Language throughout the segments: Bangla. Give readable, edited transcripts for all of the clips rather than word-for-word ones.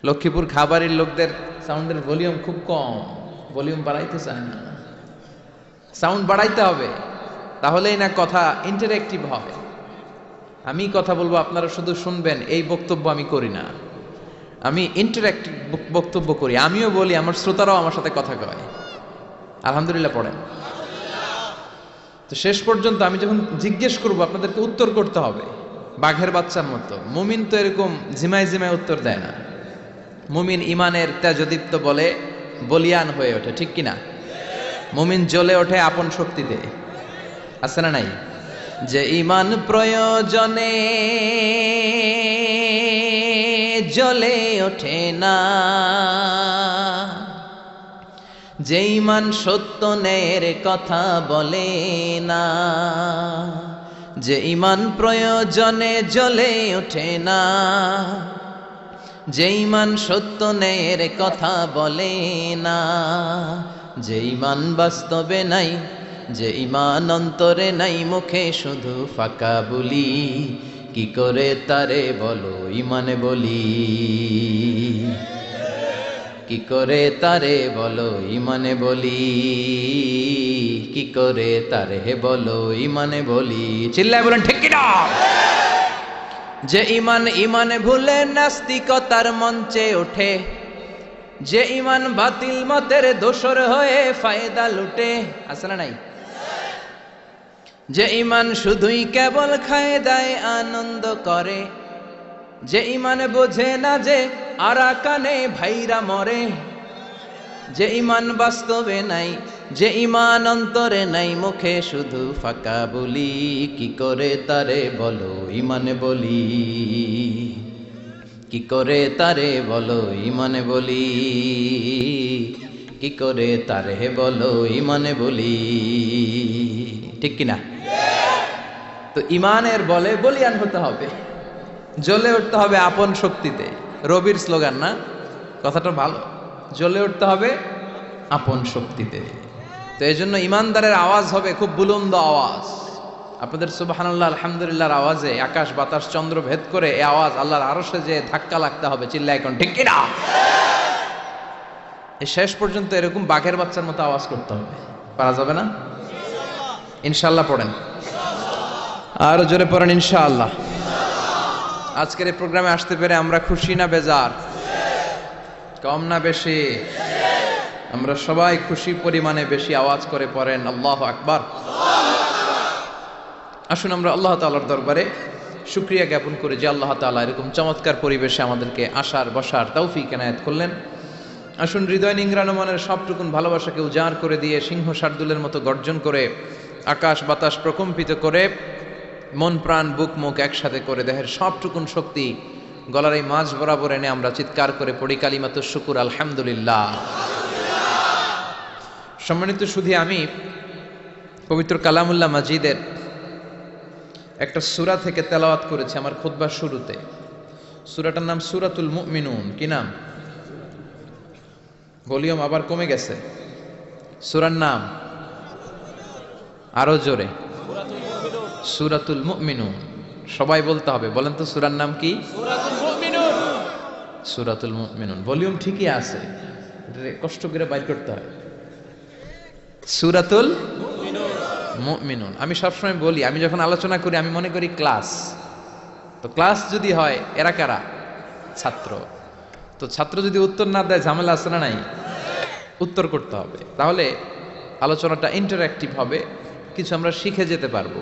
লক্ষ্মীপুর খাবারের লোকদের সাউন্ডের ভলিউম খুব কম, ভলিউম বাড়াইতে চায় না। সাউন্ড বাড়াইতে হবে, তাহলেই না কথা ইন্টারেক্টিভ হবে। আমি কথা বলবো, আপনারা শুধু শুনবেন, এই বক্তব্য আমি করি না। আমি ইন্টারেক্টিভ বক্তব্য করি, আমিও বলি, আমার শ্রোতারাও আমার সাথে কথা কয়। আলহামদুলিল্লাহ পড়েন। তো শেষ পর্যন্ত আমি যখন জিজ্ঞেস করব, আপনাদেরকে উত্তর করতে হবে বাঘের বাচ্চার মতো। মুমিন তো এরকম ঝিমায় ঝিমায় উত্তর দেয় না। মুমিন ইমানের তেজদীপ্ত বলে বলিয়ান হয়ে ওঠে, ঠিক কিনা? মুমিন জ্বলে ওঠে আপন শক্তিতে, আছে না নাই? যে ইমান প্রয়োজনে জ্বলে ওঠে না, যে ইমান সত্য ন্যায়ের কথা বলে না, যে ইমান প্রয়োজনে জ্বলে ওঠে না, যে ইমান সত্য ন্যায়ের কথা বলে না, যে ইমান বাস্তবে নাই, যে ইমান অন্তরে নাই, মুখে শুধু ফাঁকা বলি, কি করে তারে বলো ইমানে বলি, কি করে তারে বলো ইমানে বলি, কি করে তারে বলো ইমানে বলি। চিল্লায় বলেন ঠিক কিনা? যে ইমান ইমানে ভুলে নাস্তিকতার মঞ্চে ওঠে, যে ইমান বাতিল মতের দোসর হয়ে ফায়দা লুটে, আছে না নাই? যে ইমান শুধুই কেবল খায় দায় আনন্দ করে, যে ইমান বোঝে না যে আরাকানে ভাইরা মরে, যে ইমান বাস্তবে নাই, যে ইমান অন্তরে নাই, মুখে শুধু ফাঁকা বলি, কি করে তারে বলো ইমানে বলি, কি করে তারে বলো ইমানে বলি, কি করে তারে বলো ইমানে বলি, ঠিক কিনা? তো ইমানের বলে বলিয়ান হতে হবে, জ্বলে উঠতে হবে আপন শক্তিতে। রবির স্লোগান না? কথাটা ভালো, জ্বলে উঠতে হবে আপন শক্তিতে। তো এই জন্য ইমানদারের আওয়াজ হবে খুব বুলন্দ আওয়াজ। আপনাদের সুবহানাল্লাহ আলহামদুলিল্লাহর আওয়াজে আকাশ বাতাস চন্দ্র ভেদ করে এই আওয়াজ আল্লাহর আরশে যে ধাক্কা লাগতে হবে। চিল্লায় এখন ঠিক কিনা? এই শেষ পর্যন্ত এরকম বাঘের বাচ্চার মতো আওয়াজ করতে হবে। পারা যাবে না? ইনশাআল্লাহ পড়েন, আর জোরে পড়েন ইনশাআল্লাহ। আজকের এই প্রোগ্রামে আসতে পেরে আমরা খুশি না বেজার? কম না বেশি? আমরা সবাই খুশি পরিমাণে বেশি আওয়াজ করে পড়েন আল্লাহু আকবার। আসুন আমরা আল্লাহ তাআলার দরবারে শুকরিয়া জ্ঞাপন করি যে আল্লাহ তাআলা এরকম চমৎকার পরিবেশে আমাদেরকে আসার বসার তৌফিক এনায়েত করলেন। আসুন হৃদয় নিংড়ানো মনের সবটুকুন ভালোবাসাকে উজাড় করে দিয়ে সিংহ শার্দুলের মতো গর্জন করে, আকাশ বাতাস প্রকম্পিত করে, মন প্রাণ বুক মুখ একসাথে করে, দেহের সবটুকুন শক্তি গলার এই মাঝ বরাবর এনে আমরা চিৎকার করে পড়ি কালিমাতুশ শুকুর আলহামদুলিল্লাহ। সম্মানিত শুধু আমি পবিত্র কালামুল্লাহ মাজিদের একটা সূরা থেকে তেলাওয়াত করেছি আমার খুতবার শুরুতে। সূরাটার নাম সূরাতুল মুমিনুন। কি নাম? ভলিউম আবার কমে গেছে। সূরার নাম আরো জোরে, সূরাতুল মুমিনুন। সবাই বলতে হবে, বলেন তো সূরার নাম কি? সূরাতুল মুমিনুন। সূরাতুল মুমিনুন। ভলিউম ঠিকই আছে, কষ্ট করে বাইর করতে হয়। সূরাতুল মুমিনুন। আমি সবসময় বলি, আমি যখন আলোচনা করি আমি মনে করি ক্লাস। তো ক্লাস যদি হয়, এরা কারা? ছাত্র। তো ছাত্র যদি উত্তর না দেয় ঝামেলা আছে না নাই? উত্তর করতে হবে, তাহলে আলোচনাটা ইন্টারঅ্যাক্টিভ হবে, কিছু আমরা শিখে যেতে পারবো।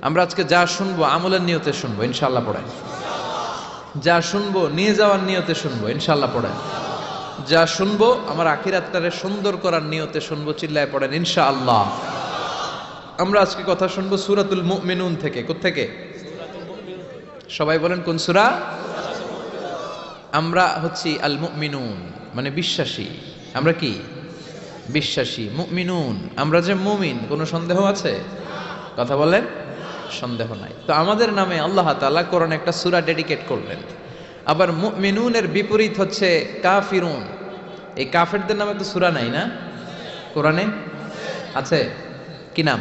আমরা আজকে যা শুনবো আমলের নিয়তে শুনবো ইনশাআল্লাহ পড়েন। যা শুনবো নিয়ে যাওয়ার নিয়তে শুনবো ইনশাআল্লাহ পড়েন। যা শুনবো আমার আখিরাতটারে সুন্দর করার নিয়তে শুনবো। চিল্লায় পড়েন ইনশাআল্লাহ। আমরা আজকে কথা শুনবো সূরাতুল মুমিনুন থেকে। কোত্থেকে? সবাই বলেন কোন সূরা? আমরা হচ্ছি আল মুমিনুন, মানে বিশ্বাসী। আমরা কি? বিশ্বাসী। মুমিনুন, আমরা যে মুমিন, কোনো সন্দেহ আছে? কথা বলেন, সন্দেহ নাই। তো আমাদের নামে আল্লাহ তাআলা কোরআনে একটা সূরা ডেডিকেট করলেন। আবার মুমিনুনের বিপরীত হচ্ছে কাফিরুন। এই কাফেরদের নামে তো সূরা নাই না? কোরআনে আছে। কি নাম?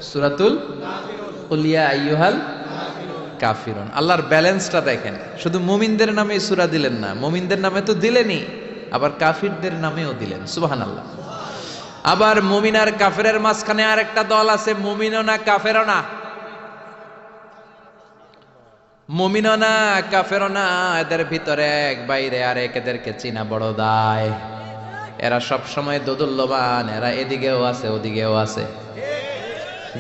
সূরাতুল কুল ইয়া আইয়ুহাল কাফিরুন। আল্লাহর ব্যালেন্সটা দেখেন, শুধু মুমিনদের নামে সূরা দিলেন না, মুমিনদের নামে তো দিলেনই, আবার কাফিরদের নামেও দিলেন। সুবহানাল্লাহ। আবার মুমিন আর কাফেরের মাঝখানে আর একটা দল আছে, মুমিনও না কাফেরও না। মুমিনও না কাফেরও না, এদের ভিতরে এক বাইরে আরেক, এদেরকে চিনা বড় দায়। এরা সব সময় দোদুল্যমান, এরা এদিকেও আছে ওদিকেও আছে,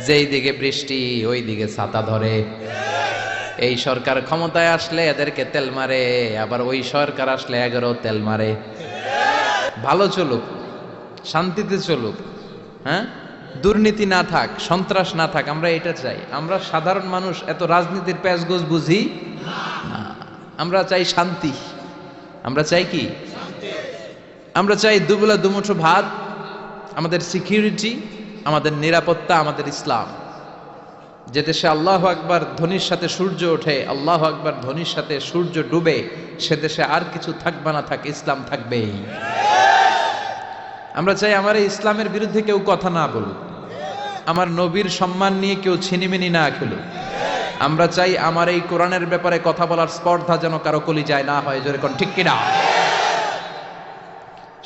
যেই দিকে বৃষ্টি ওই দিকে ছাতা ধরে। এই সরকার ক্ষমতায় আসলে এদেরকে তেল মারে, আবার ওই সরকার আসলে 11 তেল মারে। ভালো চলুক, শান্তিতে চলুক, হ্যাঁ, দুর্নীতি না থাক, সন্ত্রাস না থাক, আমরা এটা চাই। আমরা সাধারণ মানুষ এত রাজনীতির প্যাচগোছ বুঝি না। আমরা চাই শান্তি। আমরা চাই কি? আমরা চাই দুবেলা দুমুঠো ভাত, আমাদের সিকিউরিটি, আমাদের নিরাপত্তা, আমাদের ইসলাম। যে দেশে আল্লাহু আকবার ধ্বনির সাথে সূর্য ওঠে, আল্লাহু আকবার ধ্বনির সাথে সূর্য ডুবে, সে দেশে আর কিছু থাকবে না থাক, ইসলাম থাকবেই। আমরা চাই আমার এই ইসলামের বিরুদ্ধে কেউ কথা না বলুক, আমার নবীর সম্মান নিয়ে কেউ ছিনিমিনি না খেলুক। আমরা চাই আমার এই কোরআনের ব্যাপারে কথা বলার স্পর্ধা যেন কারো কলিজায় না হয়। জোরে কোন ঠিক কিনা?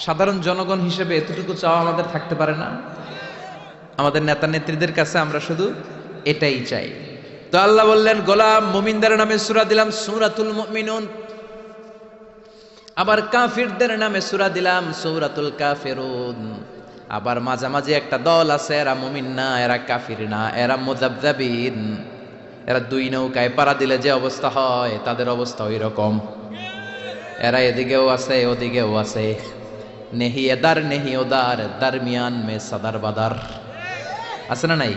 সাধারণ জনগণ হিসেবে এতটুকু চাওয়া আমাদের থাকতে পারে না? আমাদের নেতা নেত্রীদের কাছে আমরা শুধু এটাই চাই। তো আল্লাহ বললেন, গোলাম মুমিনদের নামে সূরা দিলাম সূরাতুল মুমিনুন, আবার কাফিরদের নামে সূরা দিলাম সূরাতুল কাফিরুন। আবার মাঝামাঝি একটা দল আছে, এরা মুমিন না, এরা কাফির না, এরা মুযাবযাবিন, এরা দুই নৌকায় পাড়া দিলে যে অবস্থা হয় তাদের অবস্থা ওই রকম। এরা এদিকেও আছে ওদিকেও আছে, নেহি এদার নেহি ওদার, দরমিয়ান মে সদর বাদার। আছে না নাই?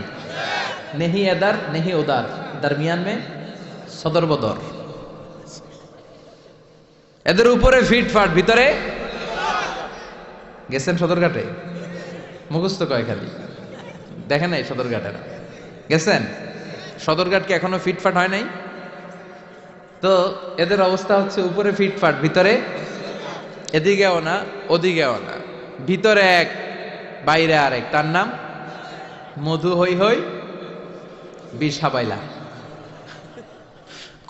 নেহি এদার নেহি ওদার, দরমিয়ান মে সদর বদর। এদের উপরে ফিটফাট, ভিতরে গেছেন সদরঘাটে? মুখস্থ কয় খালি, দেখেন নাই সদরঘাটে গেছেন? সদরঘাট কি এখনো ফিটফাট হয় নাই? তো এদের অবস্থা হচ্ছে উপরে ফিটফাট, ভিতরে এদিকেও না ওদিকেও না, ভিতরে এক বাইরে আরেক। তার নাম মধু হই হই বিষ হাবাইলা।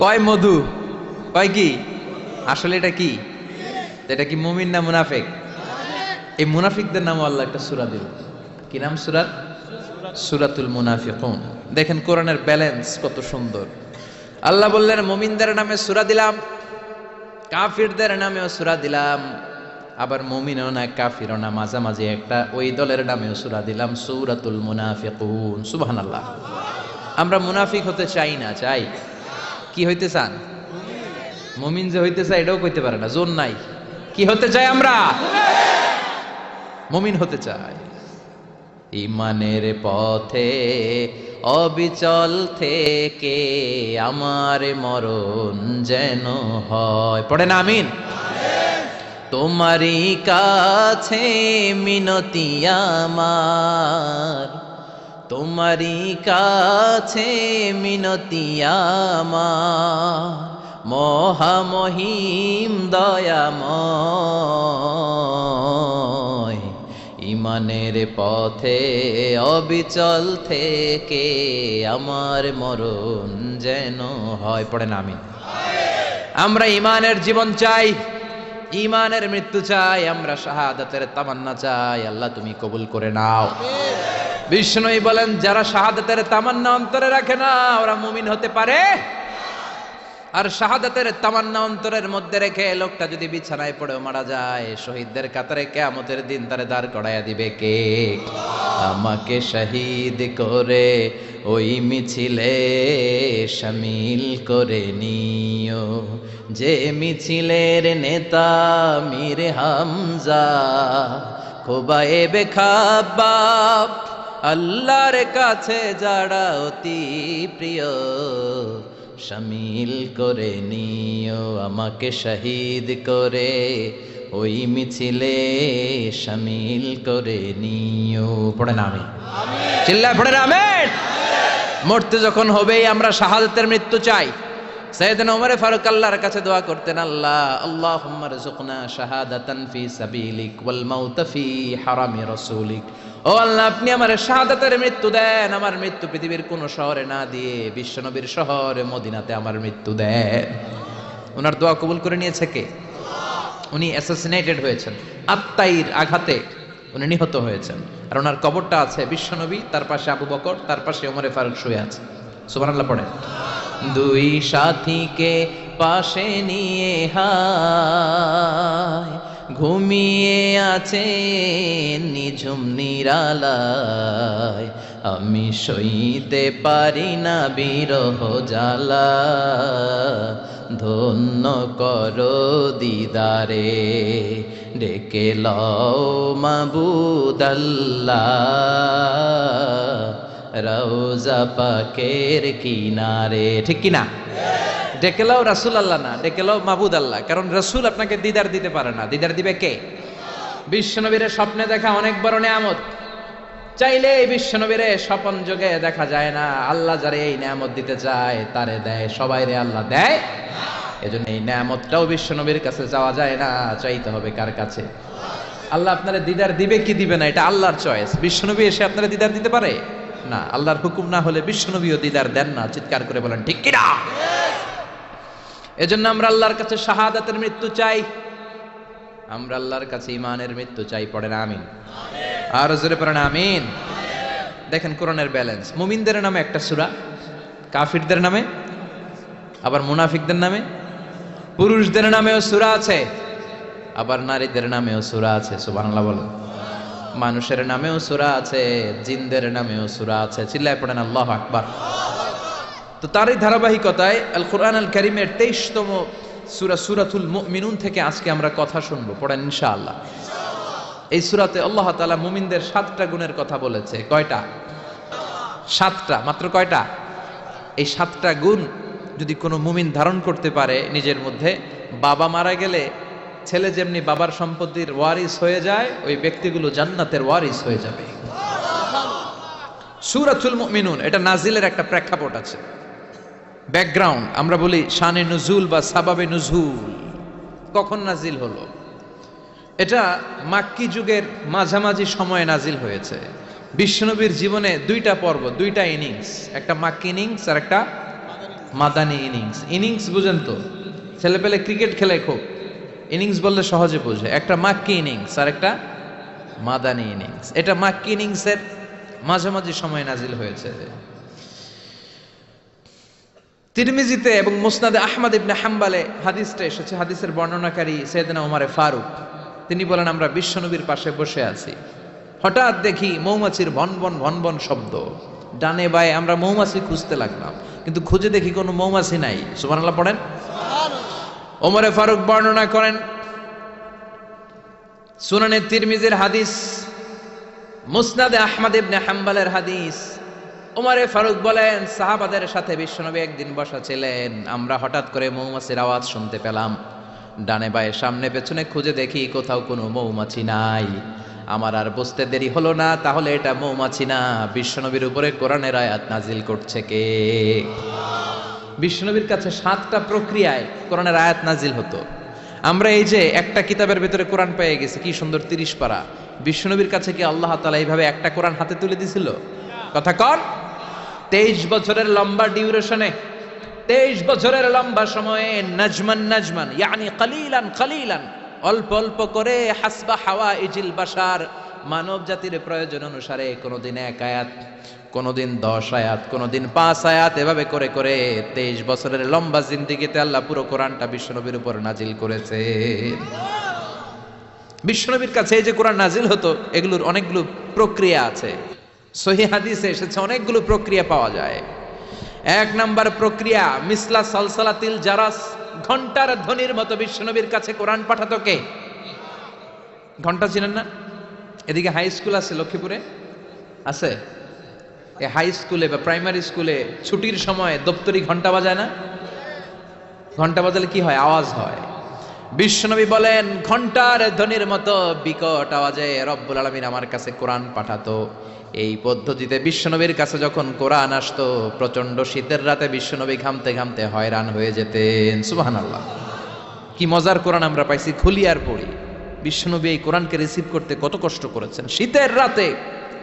কয় মধু, কয় কি? আসলে এটা কি? এটা কি মুমিন না মুনাফিক? এই মুনাফিকদের নাম আল্লাহ একটা সূরা দিল। কি নাম সূরার? সূরাতুল মুনাফিকুন। দেখেন কোরআনের ব্যালেন্স কত সুন্দর। আল্লাহ বললেন মুমিনদের নামে সূরা দিলাম, কাফিরদের নামেও সূরা দিলাম, আবার মুমিনও না কাফিরও না, মাঝামাঝি একটা ওই দলের নামেও সূরা দিলাম সূরাতুল মুনাফিকুন। সুবহানাল্লাহ। আমরা মুনাফিক হতে চাই না, চাই কি হইতে চান? মুমিন যে হইতে চায় এটাও কইতে পারে না, জোর নাই। কি হতে চাই আমরা? মুমিন হতে চাই। ঈমানের পথে অবিচল থেকে আমার মরণ যেন হয়। পড়েন আমিন। তোমারই কাছে মিনতি আমার, তোমারই কাছে মিনতি আমার, মহামহিম দয়াময়। ঈমানের পথে অবিচল থেকে আমার মরণ যেন হয়। পড়েন আমিন। আমরা ঈমানের জীবন চাই, ঈমানের মৃত্যু চাই, আমরা শাহাদাতের তামান্না চাই। আল্লাহ তুমি কবুল করে নাও। বিষ্ণুই বলেন যারা শাহাদাতের তামান্না অন্তরে রাখে না ওরা মুমিন হতে পারে। আর শাহাদাতের তামান্না অন্তরের মধ্যে রেখে লোকটা যদি বিছানায় পড়েও মারা যায়, শহীদদের কাতারে কিয়ামতের দিন তারে দাঁড় করাইয়া দিবে কে? আমাকে শহীদ করে ওই মিছিলে শামিল করে নিও, যে মিছিলের নেতা মীর হামজা, খোবায়েবে খাব্বাব, আল্লাহর কাছে যারা অতি প্রিয়, শামিল করে নিও আমাকে শহীদ করে ওই মিছিলে শামিল করে নিও। পড়েন আমিন। চিল্লায় পড়েন আমিন। মরতে যখন হবেই আমরা শাহাদাতের মৃত্যু চাই। সাইয়েদনা ওমর ফারুক আল্লাহর কাছে দোয়া করতেন, আল্লাহ আল্লাহুম্মা রযুকনা শাহাদাতান ফি সাবিলিক ওয়াল মাউতা ফি হারামি রাসূলিক। ও আল্লাহ, আপনি আমার শাহাদাতের মৃত্যু দেন, আমার মৃত্যু পৃথিবীর কোন শহরে না দিয়ে বিশ্বনবীর শহরে মদিনাতে আমার মৃত্যু দেন। ওনার দোয়া কবুল করে নিয়েছে কে? উনি অ্যাসাসিনেটেড হয়েছেন, আত্মাইর আঘাতে উনি নিহত হয়েছেন। আর ওনার কবরটা আছে বিশ্বনবী, তার পাশে আবু বকর, তার পাশে ওমরে ফারুক শুয়ে আছে। সুবহানাল্লাহ পড়েন। দুই সাথীকে পাশে নিয়ে হায় ঘুমিয়ে আছে নিঝুম নিরালায়, আমি সইতে পারি না বিরহ জ্বালা, ধন্য করো দিদারে ডেকে লও মাবুদ আল্লাহ, রওজা পাকের কিনারে। ঠিক কিনা? ডেকে লও রাসূল আল্লাহ না, ডেকে লও মাবুদ আল্লাহ। কারণ রাসূল আপনাকে দিদার দিতে পারে না, দিদার দিবে কে? বিশ্বনবীর স্বপ্নে দেখা অনেক বড় নিয়ামত, চাইলে এই বিশ্বনবীর স্বপন যোগে দেখা যায় না। আল্লাহ যারে এই নিয়ামত দিতে চায় তারে দেয়, সবাই রে আল্লাহ দেয়। এজন্য এই নিয়ামতটাও বিশ্বনবীর কাছে যাওয়া যায় না, চাইতে হবে কার কাছে? আল্লাহ আপনারে দিদার দিবে কি দিবে না এটা আল্লাহর চয়েস। বিশ্বনবী এসে আপনারা দিদার দিতে পারে না, আল্লাহর হুকুম না হলে বিশ্বনবীও দিদার দেন না। চিৎকার করে বলেন ঠিক কিনা? এজন্য আমরা আল্লাহর কাছে শাহাদাতের মৃত্যু চাই, আমরা আল্লাহর কাছে ঈমানের মৃত্যু চাই। পড়েন আমিন। আর জোরে পড়েন আমিন। দেখেন কোরআনের ব্যালেন্স, মুমিনদের নামে একটা সূরা, কাফিরদের নামে, আবার মুনাফিকদের নামে, পুরুষদের নামেও সূরা আছে, আবার নারীদের নামেও সূরা আছে। সুবহানাল্লাহ বলেন। মানুষের নামেও সূরা আছে, জিনদের নামেও সূরা আছে। চিল্লায় পড়েন আল্লাহু আকবার। তো তারই ধারাবাহিকতায় আল কোরআন আল কারীমের 23তম সূরা সূরাতুল মুমিনুন থেকে আজকে আমরা কথা শুনবো। পড়েন ইনশাআল্লাহ। এই সূরাতে আল্লাহ তাআলা মুমিনদের 7টা গুণের কথা বলেছে। কয়টা? 7টা। মাত্র কয়টা? এই 7টা গুণ যদি কোনো মুমিন ধারণ করতে পারে নিজের মধ্যে, বাবা মারা গেলে ছেলে যেমনি বাবার সম্পত্তির ওয়ারিস হয়ে যায়, ওই ব্যক্তিগুলো জান্নাতের ওয়ারিস হয়ে যাবে। সূরাতুল মুমিনুন এটা নাজিলের একটা প্রেক্ষাপট আছে, ব্যাকগ্রাউন্ড। আমরা বলি শানে নুজুল বা সাবাবে নুজুল, কখন নাজিল হলো? এটা মাক্কি যুগের মাঝামাঝি সময়ে নাজিল হয়েছে। বিশ্বনবীর জীবনে 2টা পর্ব, 2টা ইনিংস, একটা মাক্কি ইনিংস আর একটা মাদানী ইনিংস। ইনিংস বুঝেন তো, ছেলে পেলে ক্রিকেট খেলে খুব, ইনিংস বললে সহজে বোঝে। একটা মাক্কি ইনিংস আর একটা মাদানী ইনিংস। এটা মাক্কি ইনিংসের মাঝামাঝি সময়ে নাজিল হয়েছে। তিরমিজিতে এবং মুসনাদে আহমদ ইবনে হাম্বালে হাদিসটা এসেছে। হাদিসের বর্ণনাকারী সাইয়েদনা ওমর ফারুক, তিনি বলেন আমরা বিশ্বনবীর পাশে বসে আছি, হঠাৎ দেখি মৌমাছির ভনভন ভনভন শব্দ। ডানে বায়ে আমরা মৌমাছি খুঁজতে লাগলাম, কিন্তু খুঁজে দেখি কোনো মৌমাছি নাই। সুবহানাল্লাহ পড়েন। ওমর ফারুক বর্ণনা করেন, সুনানে তিরমিজির হাদিস, মুসনাদে আহমদ ইবনে হাম্বালের হাদিস। ওমর ফারুক বলেন সাহাবাদের সাথে বিশ্বনবী একদিন বসা ছিলেন, আমরা হঠাৎ করে মৌমাছির আওয়াজ শুনতে পেলাম। ডানে বায়ে সামনে পেছনে খুঁজে দেখি কোথাও কোনো মৌমাছি নাই। আমার আর বুঝতে দেরি হলো না, তাহলে এটা মৌমাছি না, বিশ্বনবীর উপরে কোরআনের আয়াত নাজিল করছে কে? বিশ্বনবীর কাছে 7টা প্রক্রিয়ায় কোরআনের আয়াত নাজিল হতো। আমরা এই যে একটা কিতাবের ভিতরে কোরআন পেয়ে গেছি, কি সুন্দর 30 পারা। বিশ্বনবীর কাছে কি আল্লাহ তাআলা এইভাবে একটা কোরআন হাতে তুলে দিছিল? কথা কর। 23 বছরের লম্বা ডিউরেশনে, 23 বছরের লম্বা সময়ে নাজমান নাজমান ইয়ানি কালিলান কালিলান, অল্প অল্প করে হাসবা হাওয়াইজিল বাশার, মানব জাতির প্রয়োজন অনুসারে কোনদিন 1 আয়াত, কোনদিন 10 আয়াত, কোনদিন 5 আয়াত, এভাবে করে করে 23 বছরের লম্বা জিন্দেগিতে আল্লাহ পুরো কোরআনটা বিশ্বনবীর উপর নাজিল করেছে। বিশ্বনবীর কাছে এই যে কোরআন নাজিল হতো, এগুলোর অনেকগুলো প্রক্রিয়া আছে। সহিহ হাদিসে এসেছে অনেকগুলো প্রক্রিয়া পাওয়া যায়। 1 নাম্বার প্রক্রিয়া মিসলা সালসালাতিল জারাস, ঘন্টার ধ্বনির মতো বিশ্বনবীর কাছে কোরআন পাঠাতো কে? ঘন্টা চিনেন না? এদিকে হাই স্কুল আছে লক্ষ্মীপুরে, আছে? এই হাই স্কুলে বা প্রাইমারি স্কুলে ছুটির সময় দপ্তরি ঘন্টা বাজায় না? ঘন্টা বাজালে কি হয়? আওয়াজ হয়। বিশ্বনবী বলেন, ঘন্টার ধ্বনির মতো বিকট আওয়াজে রব্বুল আলামিন আমার কাছে কোরআন পাঠাতো। এই পদ্ধতিতে বিশ্বনবীর কাছে যখন কোরআন আসতো, প্রচন্ড শীতের রাতে বিশ্বনবী ঘামতে ঘামতে হয়রান হয়ে যেতেন। সুবহানাল্লাহ, কি মজার কোরআন আমরা পাইছি, খুলি আর পড়ি। বিশ্বনবী এই কোরআনকে রিসিভ করতে কত কষ্ট করেছেন। শীতের রাতে,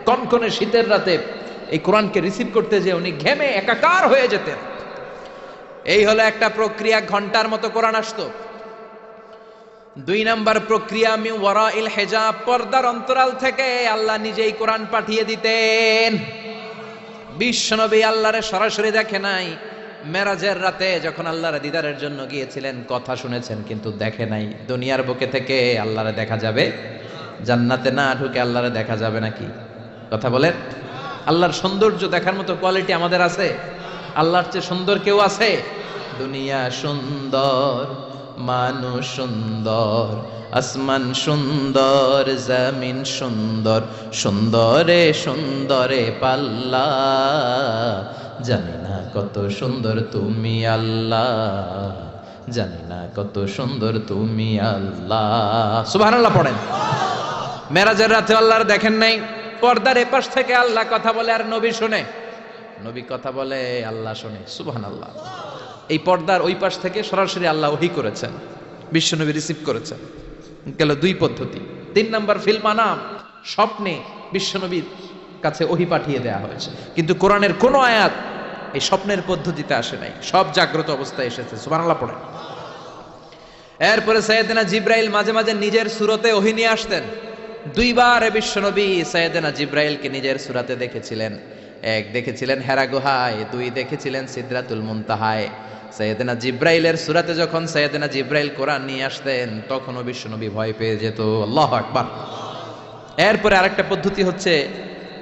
কনকনে শীতের রাতে এই কোরআনকে রিসিভ করতে যে উনি ঘেমে একাকার হয়ে যেতেন। এই হলো একটা প্রক্রিয়া, ঘন্টার মতো কোরআন আসতো। 2 নাম্বার প্রক্রিয়া, মিন ওয়ারাইল হিজাব, পর্দার অন্তরাল থেকে আল্লাহ নিজেই কোরআন পাঠিয়ে দিতেন। বিশ্বনবী আল্লাহরে সরাসরি দেখে নাই। মেরাজের রাতে যখন আল্লাহর দিদারের জন্য গিয়েছিলেন, কথা শুনেছেন কিন্তু দেখে নাই। দুনিয়ার বুকে থেকে আল্লাহরে দেখা যাবে? জান্নাতে না ঢুকে আল্লাহরে দেখা যাবে নাকি? কথা বলেন। আল্লাহর সৌন্দর্য দেখার মতো কোয়ালিটি আমাদের আছে? আল্লাহর চেয়ে সুন্দর কেউ আছে? দুনিয়া সুন্দর, মানুষ সুন্দর, আসমান সুন্দর, জমিন সুন্দর, সুন্দরে সুন্দরে পাল্লা, জানি না কত সুন্দর তুমি আল্লাহ, জানি না কত সুন্দর তুমি আল্লাহ। সুবহানাল্লাহ পড়েন। মেরাজের রাতে আল্লাহর দেখেন নাই, পর্দার এপাশ থেকে আল্লাহ কথা বলে আর নবী শুনে, নবী কথা বলে আল্লাহ শুনে। সুবহানাল্লাহ। এই পর্দার ওই পাশ থেকে সরাসরি আল্লাহ ওহী করেছেন, বিশ্বনবী রিসিভ করেছেন। গেল 2 পদ্ধতি। 3 নাম্বার, ফিল মানাম, স্বপ্নে বিশ্বনবীর কাছে ওহী পাঠিয়ে দেয়া হয়েছে। কিন্তু কোরআনের কোন আয়াত এই স্বপ্নের পদ্ধতিতে আসে নাই, সব জাগ্রত অবস্থায় এসেছে। সুবহানাল্লাহ পড়েন। এরপরে সাইয়েদনা জিব্রাইল মাঝে মাঝে নিজের সূরতে ওহী নিয়ে আসতেন। 2 বার বিশ্বনবী সাইয়েদনা জিব্রাইলকে নিজের সূরাতে দেখেছিলেন। 1 দেখেছিলেন হেরা গুহায়, 2 দেখেছিলেন সিদরাতুল মুনতাহায়। সাইয়েদনা জিব্রাইলের সূরাতে যখন সাইয়েদনা জিব্রাইল কোরআন নিয়ে আসতেন, তখনও বিশ্বনবী ভয় পেয়ে যেত। আল্লাহু আকবার। এরপরে আরেকটা পদ্ধতি হচ্ছে,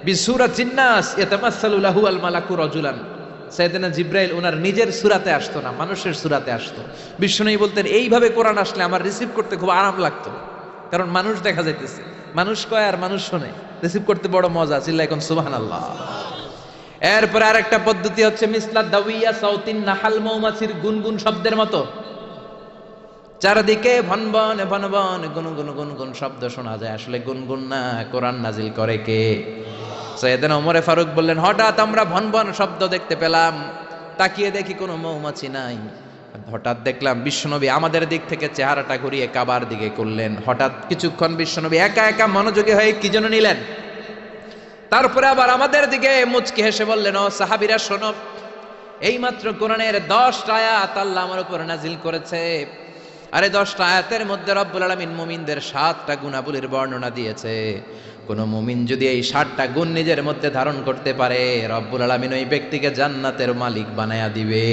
বিসূরাতিন নাস ইয়াতামাসসালু লাহু আল মালাকু রাজুলান। সাইয়েদনা জিব্রাইল ওনার নিজের সূরাতে আসতো না, মানুষের সূরাতে আসতো। বিশ্বনবী বলতেন, এইভাবে কোরআন আসলে আমার রিসিভ করতে খুব আরাম লাগতো, কারণ মানুষ দেখা যাইতেছে, মানুষ কয় আর মানুষ শোনে, রিসিভ করতে বড় মজা। চিল্লায় কোন সুবহানাল্লাহ। এরপর আরেকটা পদ্ধতি হচ্ছে, মিসলা দাওয়িয়া সাউতিন নাহাল, মৌমাছির গুনগুন শব্দের মতো চারদিকে ভনভন ভনভন গুনগুন গুনগুন শব্দ শোনা যায়। আসলে গুনগুন না, কোরআন নাজিল করে কে? সাইয়েদনা ওমরে ফারুক বললেন, হঠাৎ আমরা ভনভন শব্দ দেখতে পেলাম, তাকিয়ে দেখি কোনো মৌমাছি নাই। হঠাৎ দেখলাম বিশ্বনবী আমাদের দিক থেকে চেহারাটা ঘুরিয়ে কাবার দিকে করলেন। হঠাৎ কিছুক্ষণ বিশ্বনবী একা একা মনোযোগী হয়ে কি যেন নিলেন। তারপরে আবার আমাদের দিকে মুচকি হেসে বললেন, ও সাহাবীরা শোনো, এইমাত্র কোরআনের 10টা আয়াত আল্লাহ আমার উপর নাজিল করেছে। আরে 10টা আয়াতের মধ্যে রব্বুল আলামিন মুমিনদের 7টা গুণাবলীর বর্ণনা দিয়েছে। কোন মুমিন যদি এই 7টা গুণ নিজের মধ্যে ধারণ করতে পারে, রব্বুল আলামিন ওই ব্যক্তিকে জান্নাতের মালিক বানায়া দিবে।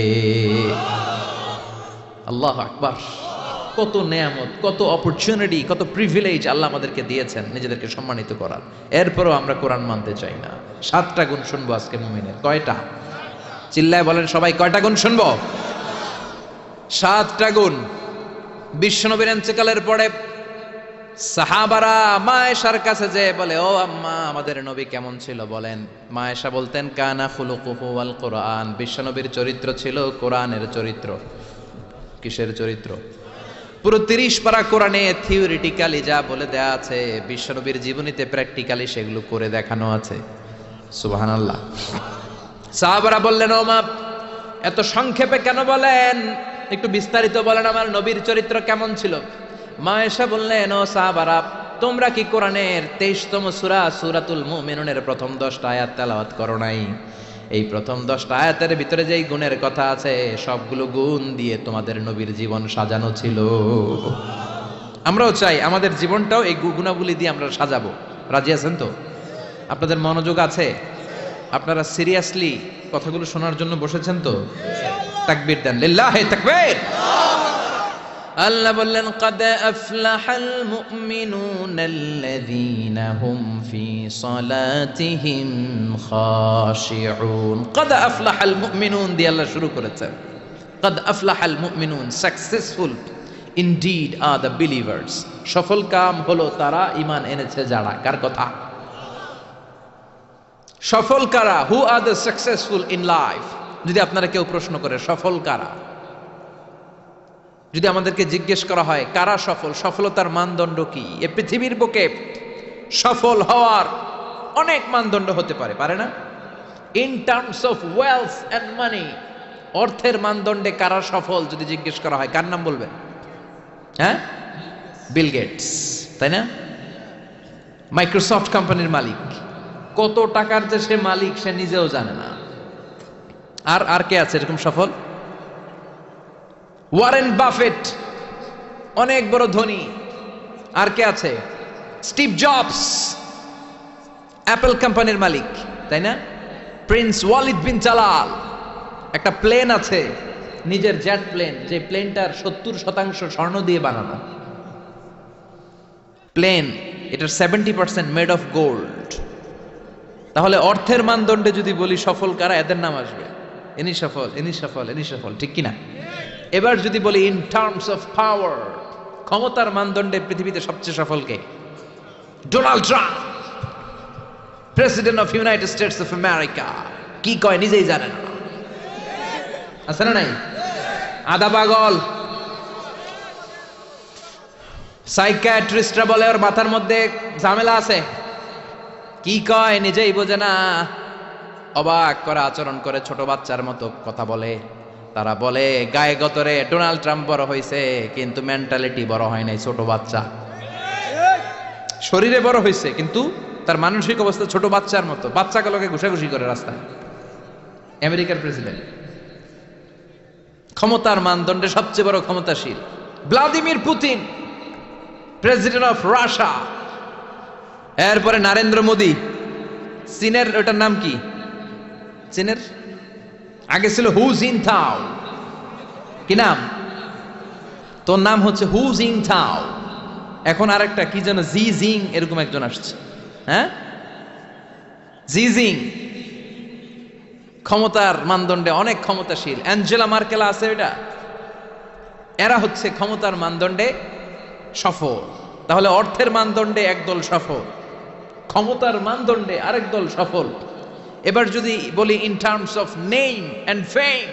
আল্লাহু আকবার। কত নেয়ামত, কত অপরচুনিটি, কত প্রিভিলেজ আল্লাহ আমাদেরকে দিয়েছেন নিজেদেরকে সম্মানিত করার। এরপরও আমরা কোরআন মানতে চাই না। 7টা গুণ শুনবো আজকে মুমিনের। কয়টা? চিল্লায় বলেন সবাই, কয়টা গুণ শুনবো? 7টা গুণ। বিশ্বনবীর ইন্তেকালের পরে সাহাবারা মা আয়েশার কাছে যে বলে, ও আম্মা, আমাদের নবী কেমন ছিল বলেন। মা আয়েশা বলতেন, কানা খুলুকুহু ওয়াল কোরআন। বিশ্বনবীর চরিত্র ছিল কোরআনের চরিত্র। কিসের চরিত্র? পুরো 30 পারা কোরআনে থিওরিটিক্যালি যা বলে দেয়া আছে, বিশ্বনবীর জীবনীতে প্র্যাকটিক্যালি সেগুলো করে দেখানো আছে। সুবহানাল্লাহ। সাহাবারা বললেন, ও মা, এত সংক্ষেপে কেন বলেন, একটু বিস্তারিত বলেন আমার নবীর চরিত্র কেমন ছিল। মা আয়েশা বললেন, ও সাহাবারা, তোমরা কি কোরআনের 23তম সূরা সূরাতুল মুমিনুনের প্রথম 10টা আয়াত তেলাওয়াত করো নাই? এই প্রথম 10টা আয়াতের ভিতরে যেই গুণের কথা আছে, সবগুলো গুণ দিয়ে তোমাদের নবীর জীবন সাজানো ছিল। আমরাও চাই আমাদের জীবনটাও এই গুণাবলী দিয়ে আমরা সাজাবো। রাজি আছেন তো? আপনাদের মনোযোগ আছে? আপনারা সিরিয়াসলি কথাগুলো শোনার জন্য বসেছেন তো? তাকবীর দেন, লিল্লাহি তাকবীর। আল্লাহ বললেন, قد أفلح المؤمنون الذين هم في صلاتهم خاشعون। قد أفلح المؤمنون দিয়ে আল্লাহ শুরু করেছেন। قد أفلح المؤمنون, successful indeed are the believers. সফল কাম হলো তারা ঈমান এনেছে যারা। কার কথা? সফল কারা? who are the successful in life? যদি আপনারা কেউ প্রশ্ন করে সফল কারা, যদি আমাদেরকে জিজ্ঞেস করা হয় কারা সফল, সফলতার মানদণ্ড কি, এ পৃথিবীর বুকে সফল হওয়ার অনেক মানদণ্ড হতে পারে, পারে না? In terms of wealth and money, অর্থের মানদণ্ডে কারা সফল যদি জিজ্ঞেস করা হয়, কার নাম বলবেন? হ্যাঁ, বিল গেটস, তাই না? মাইক্রোসফট কোম্পানির মালিক, কত টাকার যে সে মালিক সে নিজেও জানে না। আর আর কে আছে এরকম সফল? ওয়ারেন বাফেট, অনেক বড় ধনী। আর কে আছে? স্টিভ জবস, অ্যাপল কোম্পানির মালিক, তাই না? প্রিন্স ওয়ালিদ বিন জালাল, একটা প্লেন আছে, নিজের জেট প্লেন, যে প্লেনটার 70% স্বর্ণ দিয়ে বানানো প্লেন, এটার 70% মেড অফ গোল্ড। তাহলে অর্থের মানদণ্ডে যদি বলি সফল কারা, এদের নাম আসবে, ইনি সফল, ইনি সফল, ইনি সফল, ঠিক কিনা? এবার যদি বলি ইন টার্মস অফ পাওয়ার, ক্ষমতার মানদণ্ডে পৃথিবীতে সবচেয়ে সফল কে? Donald Trump, president of United States of America. কি কয় নিজেই জানে না, আছে না নাই? আধা পাগল। সাইকিয়াট্রিস্টরা বলে ওর মাথার মধ্যে ঝামেলা আছে, কি কয় নিজেই বোঝে না, অবাক করে আচরণ করে, ছোট বাচ্চার মতো কথা বলে। তারা বলে গায়ে গতরে ডোনাল্ড ট্রাম্প বড় হয়েছে, কিন্তু মেন্টালিটি বড় হয় নাই, ছোট বাচ্চা। শরীরে বড় হয়েছে কিন্তু তার মানসিক অবস্থা ছোট বাচ্চার মতো, বাচ্চাগুলোকে ঘুষাঘুষি করে রাস্তায়। আমেরিকার প্রেসিডেন্ট, ক্ষমতার মানদণ্ডে সবচেয়ে বড় ক্ষমতাশীল। Vladimir Putin, president of Russia. এরপরে নরেন্দ্র মোদী, চীনের, ওটার নাম কি? চীনের আগে ছিল হু জিনথাও, কি নাম? তোর নাম হচ্ছে হু জিনথাও, এখন আরেকটা কি যেন জি জিং, এরকম একজন আসছে। হ্যাঁ, জি জিং ক্ষমতার মানদণ্ডে অনেক ক্ষমতাশীল। অ্যাঞ্জেলা মার্কেল আছে, এটা, এরা হচ্ছে ক্ষমতার মানদণ্ডে সফল। তাহলে অর্থের মানদণ্ডে একদল সফল, ক্ষমতার মানদণ্ডে আরেক দল সফল। এবার যদি বলি in terms of name and fame,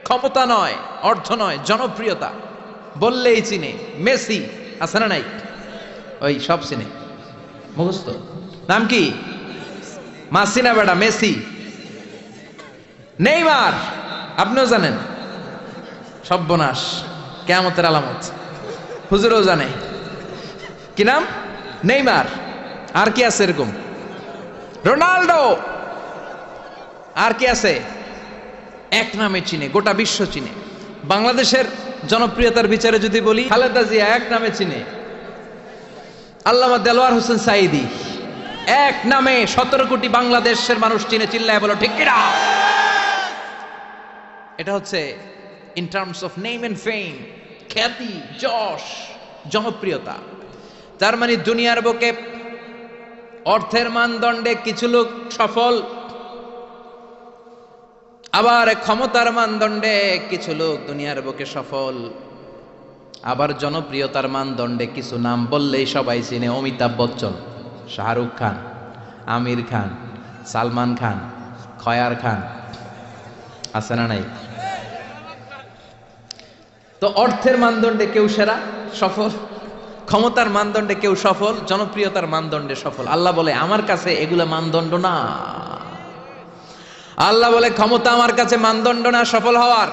ক্ষমতা নয়, অর্থ নয়, জনপ্রিয়তা, বললেই চিনে। মেসি আছে না নাই? ওই সব চিনে, মুখস্থ। নাম কি? মাসিনা বেটা, মেসি। নেইমার আপনিও জানেন, সর্বনাশ, কিয়ামতের আলামত, হুজুরও জানে। কি নাম? নেইমার। আর কি আছে এরকম? রোনাল্ডো। আর কি আছে? এক নামে চিনে, গোটা বিশ্ব চিনে। বাংলাদেশের জনপ্রিয়তার বিচারে যদি বলি, খালেদা জিয়া এক নামে চিনে। আল্লামা দেলোয়ার হোসেন সাঈদী এক নামে 17 কোটি বাংলাদেশের মানুষ চিনে। চিল্লায় বলো ঠিক কিনা? এটা হচ্ছে in terms of name and fame, খ্যাতি, যশ, জনপ্রিয়তা। তার মানে দুনিয়ার বুকে অর্থের মানদণ্ডে কিছু লোক সফল, আবার ক্ষমতার মানদণ্ডে কিছু লোক দুনিয়ার বুকে সফল, আবার জনপ্রিয়তার মানদণ্ডে কিছু নাম বললেই সবাই চিনে। অমিতাভ বচ্চন, শাহরুখ খান, আমির খান, সালমান খান, খয়ার খান, আছে না নাই? তো অর্থের মানদণ্ডে কেউ সেরা সফল, ক্ষমতার মানদণ্ডে কেউ সফল, জনপ্রিয়তার মানদণ্ডে সফল। আল্লাহ বলে আমার কাছে এগুলা মানদণ্ড না। আল্লাহ বলে ক্ষমতা আমার কাছে মানদণ্ড না সফল হওয়ার,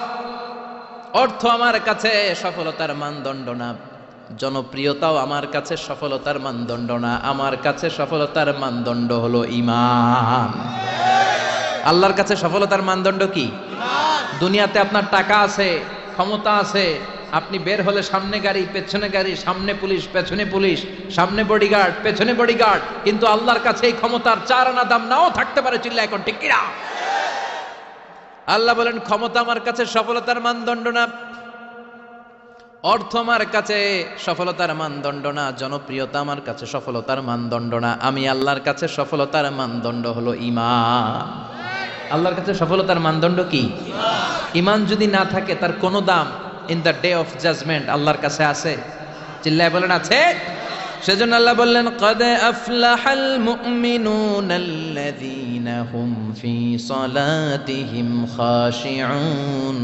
অর্থ আমার কাছে সফলতার মানদণ্ড না, জনপ্রিয়তাও আমার কাছে সফলতার মানদণ্ড না। আমার কাছে সফলতার মানদণ্ড হলো ঈমান। আল্লাহর কাছে সফলতার মানদণ্ড কি? দুনিয়াতে আপনার টাকা আছে, ক্ষমতা আছে, আপনি বের হলে সামনে গাড়ি, পেছনে গাড়ি, সামনে পুলিশ, পেছনে পুলিশ, সামনে বডিগার্ড, পেছনে বডিগার্ড, কিন্তু আল্লাহর কাছে এই ক্ষমতার 4 আনা দাম নাও থাকতে পারে। চিল্লা এখন ঠিক কিনা? আল্লাহ বলেন ক্ষমতা আমার কাছে সফলতার মানদণ্ড না, অর্থ আমার কাছে সফলতার মানদণ্ড না, জনপ্রিয়তা আমার কাছে সফলতার মানদণ্ড না। আমি আল্লাহর কাছে সফলতার মানদণ্ড হলো ঈমান। আল্লাহর কাছে সফলতার মানদণ্ড কি? ঈমান যদি না থাকে তার কোনো দাম in the day of judgement আল্লাহর কাছে আছে? চিল্লায় বলেন আছে? সেজন্য আল্লাহ বললেন কদ আফলাহাল মুমিনুনাল্লাযীনা হুম ফি সালাতিহিম খাশিউন।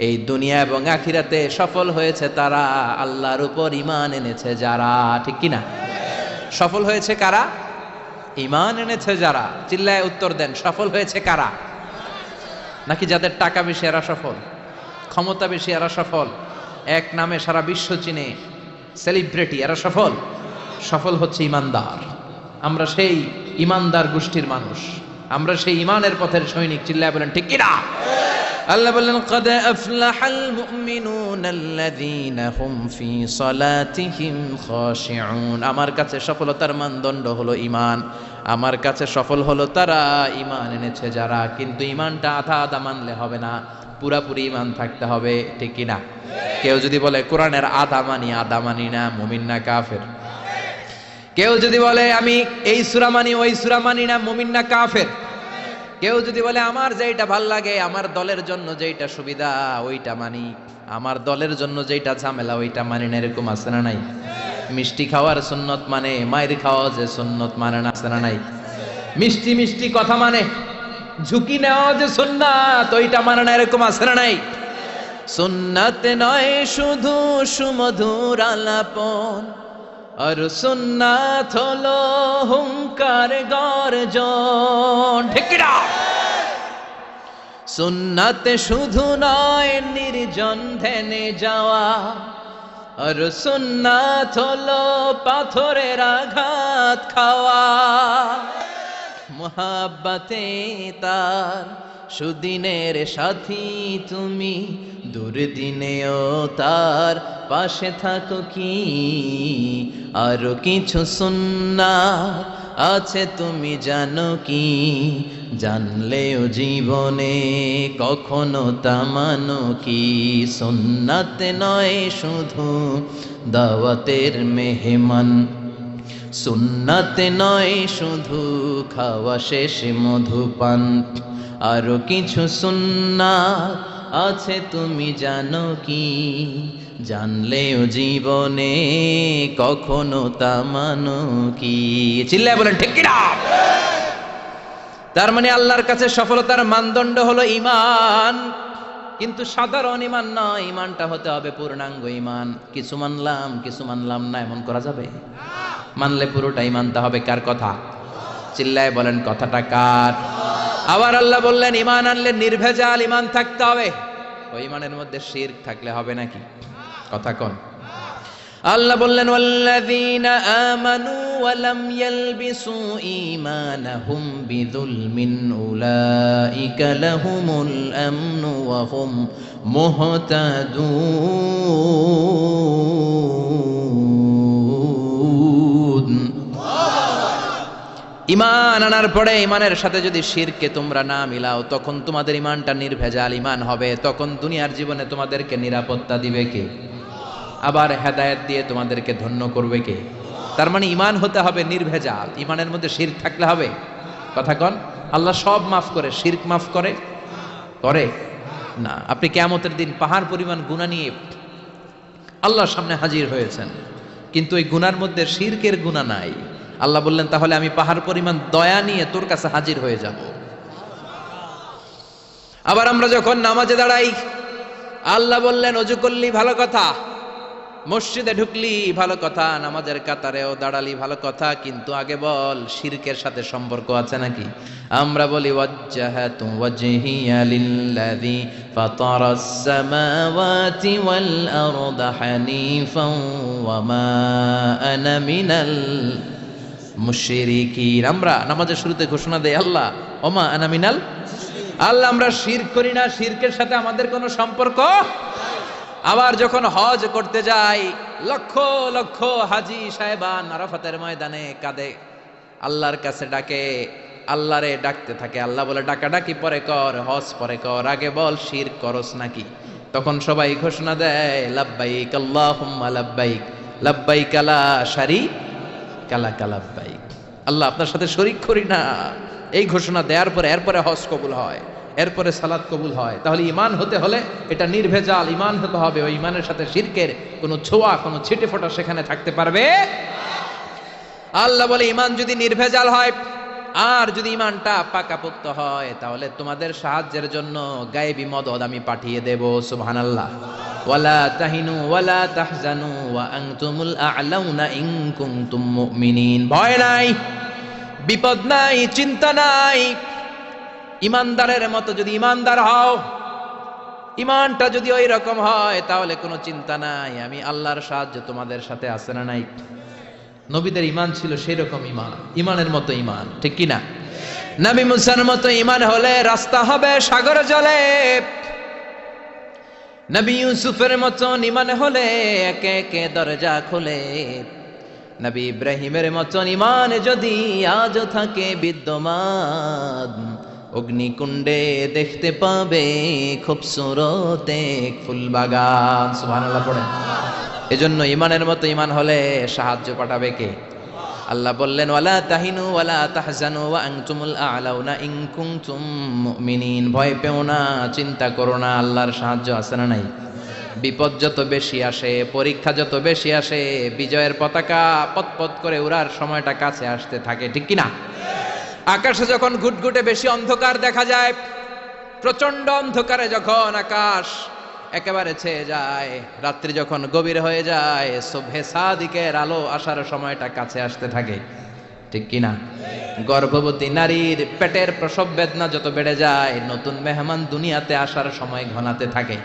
এই দুনিয়া এবং আখিরাতে সফল হয়েছে তারা আল্লাহর উপর ঈমান এনেছে যারা, ঠিক কিনা? সফল হয়েছে কারা? ঈমান এনেছে যারা। চিল্লায় উত্তর দেন, সফল হয়েছে কারা? নাকি যাদের টাকা বেশি এরা সফল, ক্ষমতা বেশি এরা সফল, এক নামে সারা বিশ্ব চিনে সেলিব্রিটি এরা সফল? সফল হচ্ছে ঈমানদার। আমরা সেই ঈমানদার গোষ্ঠীর মানুষ, আমরা সেই ঈমানের পথের সৈনিক। চিল্লায় বলেন ঠিক কিনা? আল্লাহ বললেন قد أفلح المؤمنون الذين هم في صلاتهم خاشعون। আমার কাছে সফলতার মানদণ্ড হলো ঈমান। আমার কাছে সফল হলো তারা ঈমান এনেছে যারা। কিন্তু ঈমানটা আধা আধা মানলে হবে না, পুরাপুরি ঈমান থাকতে হবে, ঠিক কিনা? কেউ যদি বলে কোরআনের আধা মানি না, মুমিন না কাফের? কেউ যদি বলে আমি এই সূরা মানি ওই সূরা মানি না, মুমিন না কাফের? কেউ যদি বলে আমার যেটা ভাল লাগে, আমার দলের জন্য যেটা সুবিধা ওইটা মানি, আমার দলের জন্য যেটা ঝামেলা ওইটা মানি না, এরকম আছে না নাই? মিষ্টি খাওয়ার সুন্নত মানে, মায়ের খাওয়া যে সুন্নত মানে না, আছে না নাই? মিষ্টি মিষ্টি কথা মানে, ঝুঁকি নেওয়া যে সুন্নাত ওইটা মানে না, এরকম আছে না নাই? সুন্নাত নয় শুধু সুমধুর আলাপন, আর সুন্নাত হলো হুঙ্কার গর্জন, ঠিক না? সুন্নাত শুধু নয় নির্জন ধ্যানে যাওয়া, আর সুন্নাত হলো পাথরের আঘাত খাওয়া। মুহাব্বতে তার সুদিনের সাথী তুমি, দুর্দিনেও তার পাশে থাকো কি? আরো কিছু সুন্নাত আছে তুমি জানো কি? জানলেও জীবনে কখনো তা মানো কি? সুন্নাত নয় শুধু দাওয়াতের মেহমান, সুন্নাত নয় শুধু খাওয়া শেষে মধুপান, আরো কিছু সুন্নাত আছে তুমি জানো কি? জানলেও জীবনে কখনো তা মানো কি? চিল্লায় বলেন ঠিক কিনা? তার মানে আল্লাহর কাছে সফলতার মানদণ্ড হলো ঈমান, কিন্তু সাধারণ ঈমান নয়, ঈমানটা হতে হবে পূর্ণাঙ্গ ঈমান। কিছু মানলাম না এমন করা যাবে? মানলে পুরোটাই মানতে হবে। কার কথা? চিল্লায় বলেন কথাটা কার? আবার আল্লাহ বললেন ঈমান আনলে নির্ভেজাল ঈমান থাকতে হবে। ওই ঈমানের মধ্যে শিরক থাকলে হবে নাকি? কথা কোন? আল্লাহ বললেন ওয়াল্লাযীনা আমানু ওয়া লাম ইয়ালবিসু ঈমানাহুম বিযুলমিন উলাইকা লাহুমুল আমনু ওয়া হুম মুহতাদুন। ঈমান আনার পরে ঈমানের সাথে যদি শিরকে তোমরা না মিলাও, তখন তোমাদের ঈমানটা নির্ভেজাল ঈমান হবে। তখন দুনিয়ার জীবনে তোমাদেরকে নিরাপত্তা দিবে কে? আবার হেদায়েত দিয়ে তোমাদেরকে ধন্য করবে কে? তার মানে ঈমান হতে হবে নির্ভেজাল, ঈমানের মধ্যে শিরক থাকলে হবে। কথা কন? আল্লাহ সব মাফ করে, শিরক মাফ করে? করে না। আপনি কিয়ামতের দিন পাহাড় পরিমাণ গুনাহ নিয়ে আল্লাহর সামনে হাজির হয়েছেন, কিন্তু ওই গুনার মধ্যে শিরকের গুনাহ নাই। আল্লাহ বললেন তাহলে আমি পাহাড় পরিমাণ দয়া নিয়ে তোর কাছে হাজির হয়ে যাব। আবার আমরা যখন নামাজে দাঁড়াই, আল্লাহ বললেন ওযু করলি ভালো কথা, মসজিদে ঢুকলি ভালো কথা, নামাজের কাতারেও দাঁড়ালি ভালো কথা, কিন্তু আগে বল শিরকের সাথে সম্পর্ক আছে নাকি? আমরা বলি ওয়াজ্জাহাতু ওয়াজহিয়া লিল্লাযী ফাতারাস সামাওয়াতি ওয়াল আরদা হানিফান ওয়া মা আনা মিনাল মুশরিকিন। আমরা নামাজের শুরুতে ঘোষণা দেই আল্লাহ ওমা আনা মিনাল, আল্লাহ আমরা শিরক করি না, শিরকের সাথে আমাদের কোনো সম্পর্ক। আবার যখন হজ করতে যাই, লক্ষ লক্ষ হাজি সাহেবান আরাফাতের ময়দানে কাঁদে, আল্লাহর কাছে ডাকে, আল্লাহরে ডাকতে থাকে। আল্লাহ বলে ডাকাডাকি পরে কর, হজ পরে কর, আগে বল শিরক করস নাকি? তখন সবাই ঘোষণা দেয় লাব্বাইক আল্লাহুম্মা লাব্বাইক, লাব্বাইক লা শারীকা লাক লাব্বাইক, আল্লাহ আপনার সাথে শরীক করি না। এই ঘোষণা দেওয়ার পরে এরপরে হজ কবুল হয়, এরপরে সালাত কবুল হয়। তাহলে ঈমান হতে হলে এটা নির্ভেজাল ঈমান হতে হবে। ওই ঈমানের সাথে শিরকের কোনো ছোঁয়া, কোনো ছিটে ফোঁটা সেখানে থাকতে পারবে। আল্লাহ বলে ঈমান যদি নির্ভেজাল হয়, আর যদি ইমানটা পাকাপোক্ত হয় তাহলে তোমাদের সাহায্যের জন্য গায়েবী মদদ আমি পাঠিয়ে দেব। সুবহানাল্লাহ। ওয়ালা তাহিনু ওয়ালা তাহজানু ওয়া আনতুমুল আ'লাউনা ইন কুনতুম মুমিনিন। ভয় নাই, বিপদ নাই, চিন্তা নাই। ইমানদারের মতো যদি ইমানদার হও, ইমানটা যদি ওই রকম হয় তাহলে কোনো চিন্তা নাই, আমি আল্লাহর সাহায্য তোমাদের সাথে আছে না নাই? নবীদের ইমান ছিল সেই রকম ইমান, ইমানের মতো ইমান, ঠিক কি না? নবী মুসার মতো ইমান হলে রাস্তা হবে সাগর জলে। নবী ইউসুফের মতন ইমান হলে একে একে দরজা খোলে। নবী ইব্রাহিমের মতন ইমান যদি আজও থাকে বিদ্যমান, অগ্নিকুণ্ডে দেখতে পাবে খুবসুরত এক ফুল বাগান। সুবহানাল্লাহ পড়েন। এজন্য ইমানের মতো ইমান হলে সাহায্য পাঠাবে কে? আল্লাহ বললেন ওয়ালা তাহিনু ওয়ালা তাহজানু ওয়া আনতুমুল আ'লাউনা ইন কুনতুম মুমিনিন। ভয় পেও না, চিন্তা করো না, আল্লাহর সাহায্য আছে না নাই? বিপদ যত বেশি আসে, পরীক্ষা যত বেশি আসে, বিজয়ের পতাকা পতপত করে উড়ার সময়টা কাছে আসতে থাকে, ঠিক কি না? আকাশে যখন ঘুটঘুটে বেশি অন্ধকার দেখা যায়, প্রচন্ড অন্ধকারে যখন আকাশ একেবারে ছেয়ে যায়, রাত্রি যখন গভীর হয়ে যায়, সুবহে সাদিকের আলো আসার সময়টা কাছে আসতে থাকে, ঠিক কি না? গর্ভবতী নারীর পেটের প্রসব বেদনা যত বেড়ে যায়, নতুন মেহমান দুনিয়াতে আসার সময় ঘনাতে থাকে,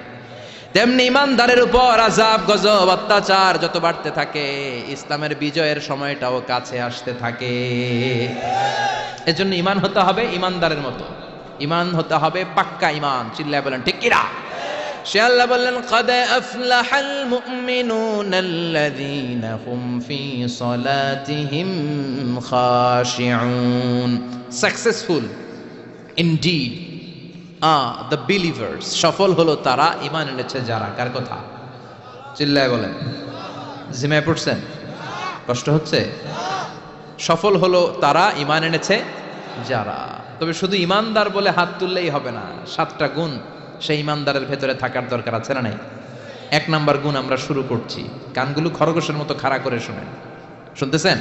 তেমনি ইমানদারের উপর আযাব গজব অত্যাচার যত বাড়তে থাকে, ইসলামের বিজয়ের সময়টাও কাছে আসতে থাকে। এজন্য ইমান হতে হবে ইমানদারের মতো, ইমান হতে হবে পাক্কা ইমান। চিল্লায় বলেন ঠিক কিনা? সে আল্লাহ বললেন قد أفلح المؤمنون الذين هم في صلاتهم خاشعون. Successful indeed are the believers. সফল হলো তারা, ঈমান এনেছে যারা। কার কথা? চিল্লায় বলেন। জিমায় পড়ছেন? কষ্ট হচ্ছে? সফল হলো তারা, ঈমান এনেছে যারা। তবে শুধু ঈমানদার বলে হাত তুললেই হবে না, 7টা গুণ সেই ইমানদারের ভেতরে থাকার দরকার আছে না নাই? 1 নাম্বার গুণ আমরা শুরু করছি, কানগুলো খরগোশের মতো খাড়া করে শুনেন। শুনতেছেন?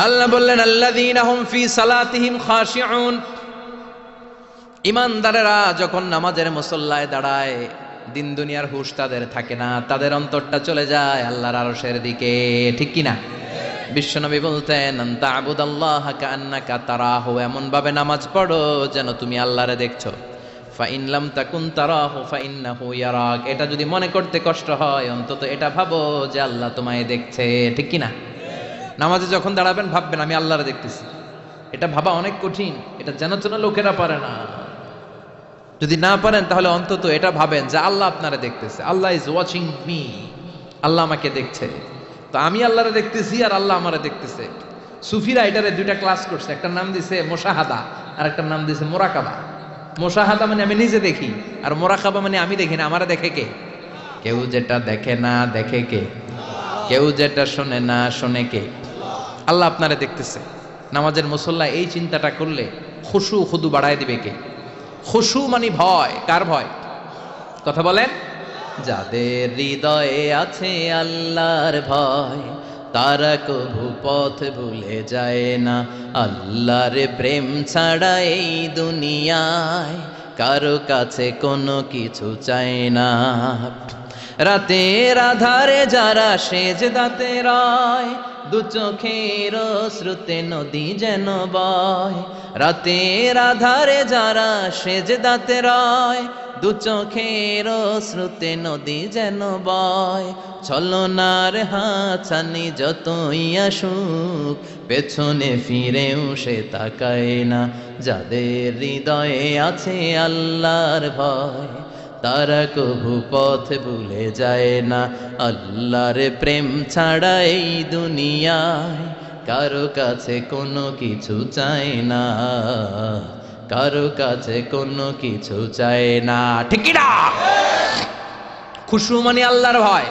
আল্লাহ বললেন আল্লাযীনা হুম ফি সালাতিহিম খাশিউন। ইমানদারেরা যখন নামাজের মুসল্লায় দাঁড়ায়, দিন দুনিয়ার হুঁশ তাদের থাকে না, তাদের অন্তরটা চলে যায় আল্লাহর আরশের দিকে, ঠিক কি না? বিশ্বনবী বলতেন আনতা আবুদাল্লাহা কাআন্নাকা তারাহু, এমন ভাবে নামাজ পড়ো যেন তুমি আল্লাহরে দেখছো। ফাইন লাম তাকুন তারাহু ফাইন্নাহু ইয়ারাক। এটা যদি মনে করতে কষ্ট হয়, অন্তত এটা ভাবো যে আল্লাহ তোমায় দেখছে, ঠিক কি না? নামাজে যখন দাঁড়াবেন ভাববেন আমি আল্লাহরে দেখতেছি। এটা ভাবা অনেক কঠিন, এটা জানা লোকেরা পারে না। যদি না পারেন তাহলে অন্তত এটা ভাবেন যে আল্লাহ আপনারা দেখতেছে। আল্লাহ ইজ ওয়াচিং মি, আল্লাহ আমাকে দেখছে। তো আমি আল্লাহরে দেখতেছি আর আল্লাহ আমারে দেখতেছে। সুফিরা এটারে 2টা ক্লাস করছে, একটা নাম দিছে মুশাহাদা আর একটা নাম দিছে মুরাকাবা। মুশাহাদা মানে আমি নিজে দেখি, আর মুরাকাবা মানে আমি দেখি না, আমারে দেখে কে? কেউ যেটা দেখে না দেখে কে? কেউ যেটা শোনে না শোনে কে? আল্লাহ আপনারে দেখতেছে। নামাজের মুসল্লা এই চিন্তাটা করলে খুশু খুদু বাড়ায় দিবে কে? খুশু মানে ভয়। কার ভয়? কথা বলেন। যাদের হৃদয়ে আছে আল্লাহর ভয়, তারা কভু পথ ভুলে যায় না। আল্লাহর প্রেম ছাড়া এই দুনিয়ায় কারো কাছে কোনো কিছু চায় না। রাতের আধারে যারা সেজদাতে রয়, দু চোখের শ্রুতে নদী যেন বয়। রাতের আধারে যারা সেজদাতে রয়, দু চোখের শ্রুতে নদী যেন বয়। ছলনার হাতছানি যতই আসুক, পেছনে ফিরেও সে তাকায় না। যাদের হৃদয়ে আছে আল্লাহর ভয়, তারা কভু পথ ভুলে যায় না। আল্লাহর প্রেম ছাড়া এই দুনিয়ায় কারো কাছে কোনো কিছু চায় না, কারো কাছে কোনো কিছু চায় না, ঠিক কি না? খুশু মানে আল্লাহর ভয়।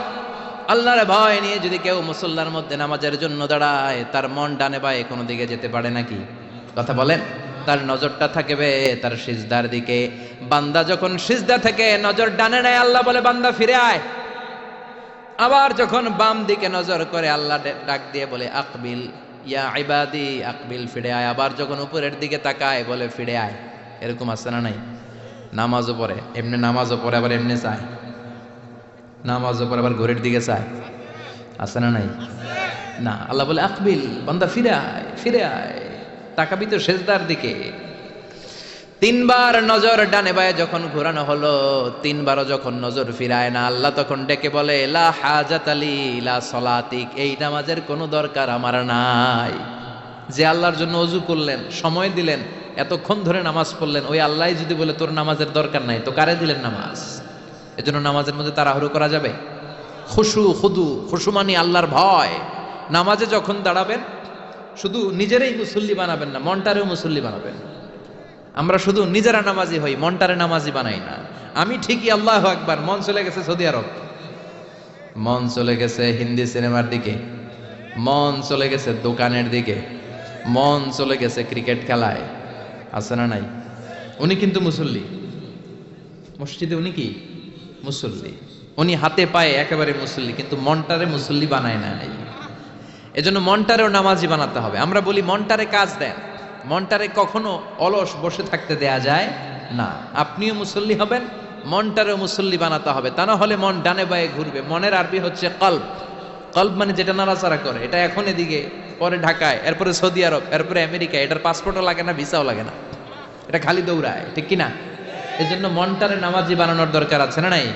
আল্লাহর ভয় নিয়ে যদি কেউ মুসল্লার মধ্যে নামাজের জন্য দাঁড়ায়, তার মন ডানে বায়ে কোনো দিকে যেতে পারে নাকি? কথা বলেন। তার নজরটা থাকবে তার সিজদার দিকে। বান্দা যখন সিজদা থেকে নজর ডানে নেয়, আল্লাহ বলে বান্দা ফিরে আয়। আবার যখন বাম দিকে নজর করে, আল্লাহ ডাক দিয়ে বলে আকবিল ইয়া ইবাদি আকবিল, ফিরে আয়। আবার যখন উপরের দিকে তাকায় বলে ফিরে আয়। এরকম আছে না নাই? নামাজও পড়ে, এমনি নামাজও পড়ে, আবার এমনি চায়, নামাজও পড়ে আবার ঘরের দিকে চায়, আছে না নাই? না, আল্লাহ বলে আকবিল, বান্দা ফিরে আয়, ফিরে আয়, তাকাবি তো সেজদার দিকে। তিনবার নজর ডানে বায়ে যখন ঘোরানো হলো, তিনবারও যখন নজর ফিরায় না, আল্লাহ তখন ডেকে বলে লা হাজাত আলি লা সলাতিক, এই নামাজের কোনো দরকার আমার নাই। যে আল্লাহর জন্য ওযু করলেন, সময় দিলেন, এতক্ষণ ধরে নামাজ পড়লেন, ওই আল্লাহই যদি বলে তোর নামাজের দরকার নাই, তো কারে দিলেন নামাজ? এজন্য নামাজের মধ্যে তাড়াহুড়ো করা যাবে? খুশু খুদু, খুশু মানে আল্লাহর ভয়। নামাজে যখন দাঁড়াবেন শুধু নিজেরাই মুসল্লি বানাবেন না, মনটারেও মুসল্লি বানাবেন। আমরা শুধু নিজেরা নামাজি হই, মনটারে নামাজি বানাই না। আমি ঠিকই আল্লাহু আকবার, মন চলে গেছে সৌদি আরব, মন চলে গেছে হিন্দি সিনেমার দিকে, মন চলে গেছে দোকানের দিকে, মন চলে গেছে ক্রিকেট খেলায়, আছে না নাই? উনি কিন্তু মুসল্লি, মসজিদে উনি কি মুসল্লি, উনি হাতে পায়ে একেবারে মুসল্লি, কিন্তু মনটারে মুসল্লি বানায় না। এজন্য মনটারেও নামাজি বানাতে হবে। আমরা বলি মনটারে কাজ দেন, মনটারে কখনো অলস বসে থাকতে দেয়া যায় না। আপনিও মুসল্লি হবেন, মনটারেও মুসল্লি বানাতে হবে, তা না হলে মন ডানে বায়ে ঘুরবে। মনের আরবি হচ্ছে কলব। কলব মানে যেটা নাড়াচাড়া করে। এটা এখন এদিকে, পরে ঢাকায়, এরপরে সৌদি আরব, এরপরে আমেরিকা। এটার পাসপোর্টও লাগে না, ভিসাও লাগে না, এটা খালি দৌড়ায়, ঠিক কিনা? এজন্য মনটারে নামাজি বানানোর দরকার আছে না নাই?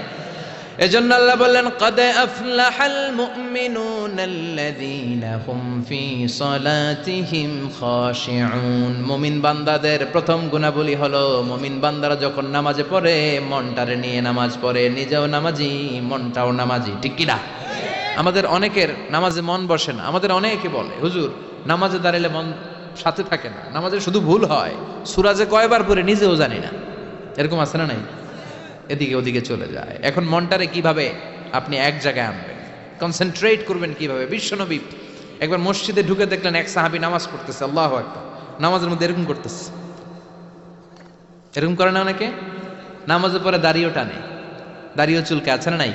এজন্য আল্লাহ বললেন কদ আফলাহাল মুমিনুনাল্লাযীনা হুম ফি সালাতিহিম খাশিউন। মুমিন বান্দাদের প্রথম গুণাবলী হলো মুমিন বান্দারা যখন নামাজে পড়ে মনটারে নিয়ে নামাজ পড়ে, নিজেও নামাজি, মনটাও নামাজি, ঠিক কি না? আমাদের অনেকের নামাজে মন বসে না। আমাদের অনেকে বলে হুজুর নামাজে দাঁড়ালে মন সাথে থাকে না, নামাজে শুধু ভুল হয়, সূরা যে কয়বার পড়ে নিজেও জানি না। এরকম আছে না নাই? এদিকে ওদিকে চলে যায়। এখন মনটারে কিভাবে আপনি এক জায়গায় আনবেন, কনসেন্ট্রেট করবেন কিভাবে? বিশ্বনবী একবার মসজিদে ঢুকে দেখলেন এক সাহাবী নামাজ পড়তেছে, আল্লাহু আকবার, নামাজের মধ্যে এরকম করতেছে। এরকম করে না অনেকে? নামাজে পরে দাড়িও টানে, দাড়িও চুলকে, আছে না নাই?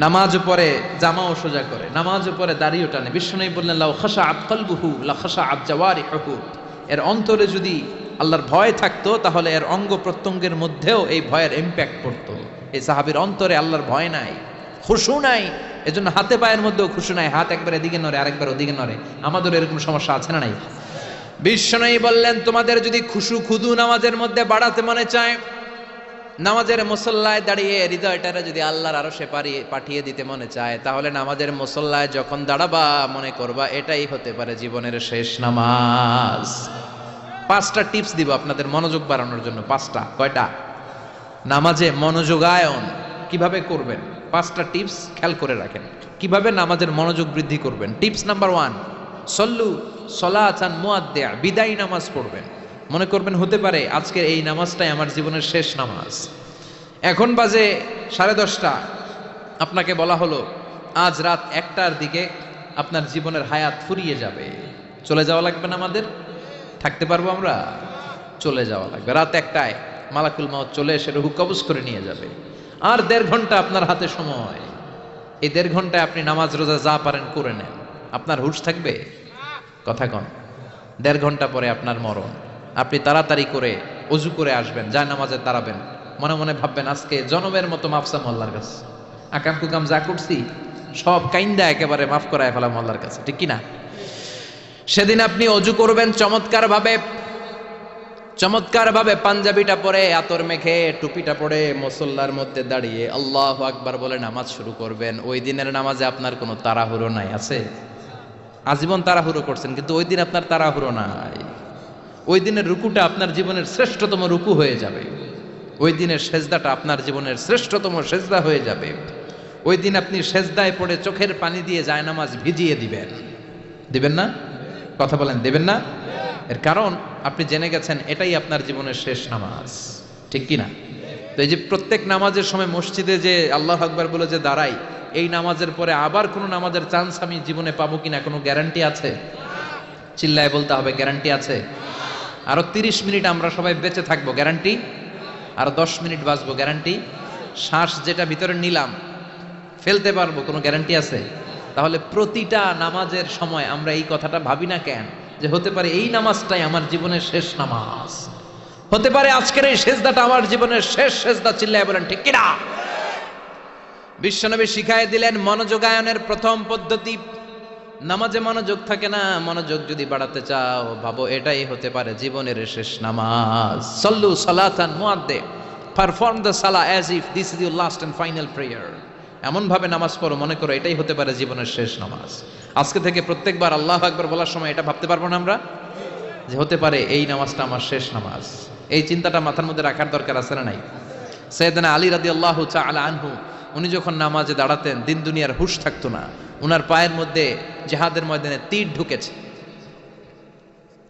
নামাজ পরে জামাও সোজা করে, নামাজ পরে দাড়িও টানে। বিশ্বনবী বললেন লাউ খাশাআত কলবুহু লা খাশাআত জাওয়ারিহুহু, এর অন্তরে যদি আল্লাহর ভয় থাকতো তাহলে এর অঙ্গ প্রত্যঙ্গের মধ্যেও এই ভয়ের ইম্প্যাক্ট পড়তো। এই সাহাবীর অন্তরে আল্লাহর ভয় নাই, খুশু নাই, এজন্য হাতে পায়ের মধ্যেও খুশু নাই, হাত একবার এদিকে নড়ে আরেকবার ওদিকে নড়ে। আমাদের এরকম সমস্যা আছে না নাই? বিশ্বনবী বললেন তোমাদের যদি খুশু খুদু নামাজের মধ্যে বাড়াতে মনে চায়, নামাজের মুসল্লায় দাঁড়িয়ে হৃদয়টারে যদি আল্লাহর আরশে পাঠিয়ে দিতে মনে চায়, তাহলে নামাজের মুসল্লায় যখন দাঁড়াবা মনে করবা এটাই হতে পারে জীবনের শেষ নামাজ। 5টা টিপস দিব আপনাদের মনোযোগ বাড়ানোর জন্য। 5টা। কয়টা? নামাজে মনোযোগায়ন কিভাবে করবেন 5টা টিপস খেয়াল করে রাখেন, কিভাবে নামাজের মনোযোগ বৃদ্ধি করবেন। টিপস নাম্বার 1, সল্লু সলাতান মুআদ্দিয়া, বিদায়ী নামাজ পড়বেন। মনে করবেন হতে পারে আজকের এই নামাজটাই আমার জীবনের শেষ নামাজ। এখন বাজে 10:30, আপনাকে বলা হলো আজ রাত 1টার দিকে আপনার জীবনের হায়াত ফুরিয়ে যাবে, চলে যাওয়া লাগবে না আমাদের? থাকতে পারবো আমরা? চলে যাওয়া লাগবে। রাত 1টায় মালাকুল মউত চলে এসে রূহ কবজ করে নিয়ে যাবে। আর 1.5 ঘন্টা আপনার হাতে সময়। এই 1.5 ঘন্টায় আপনি নামাজ রোজা যা পারেন করে নেন, আপনার হুঁশ থাকবে? কথা কন। 1.5 ঘন্টা পরে আপনার মরণ। আপনি তাড়াতাড়ি করে ওযু করে আসবেন, যায় নামাজে দাঁড়াবেন, মনে মনে ভাববেন আজকে জনমের মতো মাফ চাম আল্লাহর কাছে, আকাম কুকাম যা করছি সব কাইন্দা একেবারে মাফ করায় ফেলাম আল্লাহর কাছে, ঠিক কিনা? সেদিন আপনি ওযু করবেন চমৎকার ভাবে পাঞ্জাবিটা পরে, আতর মেখে, টুপিটা পরে মুসল্লার মধ্যে দাঁড়িয়ে আল্লাহু আকবার বলে নামাজ শুরু করবেন। ওই দিনের নামাজে আপনার কোনো তাড়াহুড়ো নাই। আছে? আজীবন তাড়াহুড়ো করছেন, কিন্তু ওই দিন আপনার তাড়াহুড়ো নাই। ওই দিনের রুকুটা আপনার জীবনের শ্রেষ্ঠতম রুকু হয়ে যাবে। ওই দিনের সেজদাটা আপনার জীবনের শ্রেষ্ঠতম সেজদা হয়ে যাবে। ওই দিন আপনি সেজদায় পড়ে চোখের পানি দিয়ে জায়নামাজ ভিজিয়ে দিবেন না? কথা বলেন, দেবেন না? এর কারণ আপনি জেনে গেছেন এটাই আপনার জীবনের শেষ নামাজ, ঠিক কিনা? তো এই যে প্রত্যেক নামাজের সময় মসজিদে যে আল্লাহু আকবার বলে যে দাঁড়াই, এই নামাজের পরে আবার কোনো নামাজের চান্স আমি জীবনে পাবো কিনা কোনো গ্যারান্টি আছে? চিল্লায় বলতে হবে, গ্যারান্টি আছে? আরো 30 মিনিট আমরা সবাই বেঁচে থাকবো, গ্যারান্টি? আরো 10 মিনিট বাঁচবো, গ্যারান্টি? শ্বাস যেটা ভিতরে নিলাম ফেলতে পারবো, কোনো গ্যারান্টি আছে? তাহলে প্রতিটা নামাজের সময় আমরা এই কথাটা ভাবি না কেন যে হতে পারে এই নামাজটাই আমার জীবনের শেষ নামাজ, হতে পারে আজকের এই সেজদাটা আমার জীবনের শেষ সেজদা। চিল্লায় বলেন ঠিক কিনা? বিশ্বনবী শিখায় দিলেন মনোযোগায়নের প্রথম পদ্ধতি। নামাজে মনোযোগ থাকে না, মনোযোগ যদি বাড়াতে চাও ভাবো এটাই হতে পারে জীবনের শেষ নামাজ। সল্লু সালাতান মুআদ্দে, পারফর্ম দ্য সালাহ as if this is your last and final prayer. এমন ভাবে নামাজ পড়ো মনে করো এটাই হতে পারে জীবনের শেষ নামাজ। আজকে থেকে প্রত্যেকবার আল্লাহু আকবার বলার সময় এটা ভাবতে পারবো না আমরা যে হতে পারে এই নামাজটা আমার শেষ নামাজ। এই চিন্তাটা মাথার মধ্যে রাখার দরকার আছে না নাই? সাইয়েদনা আলী রাদিয়াল্লাহু তাআলা আনহু উনি যখন নামাজে দাঁড়াতেন দিন দুনিয়ার হুঁশ থাকতো না। উনার পায়ের মধ্যে জিহাদের ময়দানে তীর ঢুকেছে,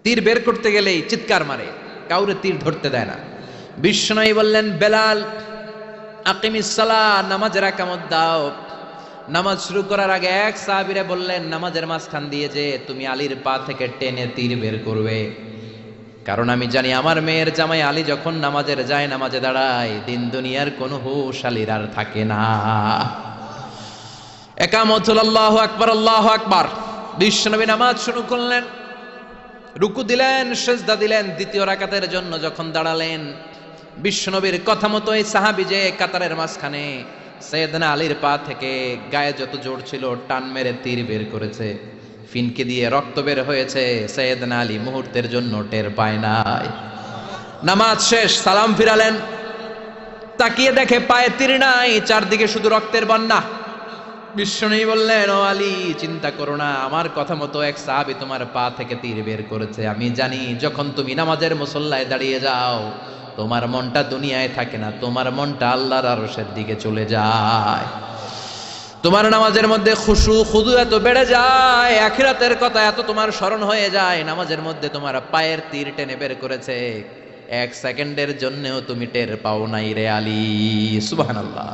তীর বের করতে গেলেই চিৎকার মারে, কাউরে তীর ধরতে দেয় না। বিশ্বনবী বললেন বেলাল আকিমিস সালাহ, নামাজের একামত দাও। নামাজ শুরু করার আগে এক সাহাবীরে বললেন নামাজের মাঝখান দিয়ে যে তুমি আলীর পা থেকে টেনে তীর বের করবে, কারণ আমি জানি আমার মেয়ের জামাই আলী যখন নামাজের যায় নামাজে দাঁড়ায় দিন দুনিয়ার কোনো হুঁশ আলীর আর থাকে না। একামত আল্লাহু আকবার, আল্লাহু আকবার। বিশ্বনবী নামাজ শুরু করলেন, রুকু দিলেন, সিজদা দিলেন। দ্বিতীয় রাকাতের জন্য যখন দাঁড়ালেন বিশ্বনবীর কথা মতো এই সাহাবী যে কাতারের মাঝখানে সাইয়েদনা আলীর পা থেকে গায়ে যত জোর ছিল টান মেরে তীর বের করেছে, ফিনকে দিয়ে রক্ত বের হয়েছে। সাইয়েদনা আলী মুহূর্তের জন্য টের পায় নাই। নামাজ শেষ, সালাম ফিরালেন, তাকিয়ে দেখে পায়ে তীর নাই, চারদিকে শুধু রক্তের বন্যা। বিশ্বনবী বললেন ও আলী চিন্তা করো না, আমার কথা মতো এক সাহাবী তোমার পা থেকে তীর বের করেছে। আমি জানি যখন তুমি নামাজের মুসল্লায় দাঁড়িয়ে যাও তোমার মনটা দুনিয়ায় থাকে না, তোমার মনটা আল্লাহর আরশের দিকে চলে যায়। তোমার নামাজের মধ্যে খুশু খুদু এত বেড়ে যায়, আখিরাতের কথা এত তোমার স্মরণ হয়ে যায়, নামাজের মধ্যে তোমার পায়ের তীর টেনে বের করেছে, এক সেকেন্ডের জন্যও তুমি টের পাও নাই রে আলী। সুবহানাল্লাহ।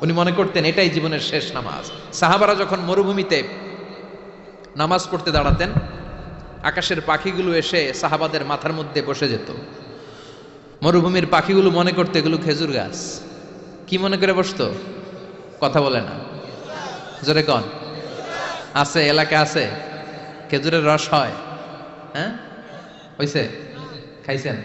উনি মনে করতেন এটাই জীবনের শেষ নামাজ। সাহাবারা যখন মরুভূমিতে নামাজ পড়তে দাঁড়াতেন আকাশের পাখিগুলো এসে সাহাবাদের মাথার মধ্যে বসে যেত। মরুভূমির পাখিগুলো মনে করতে এগুলো খেজুর গাছ। কি মনে করে বসতো? কথা বলে না, জোরে কন। আছে এলাকা আছে খেজুরের রস হয়? হ্যাঁ হইছে? খাইছেন?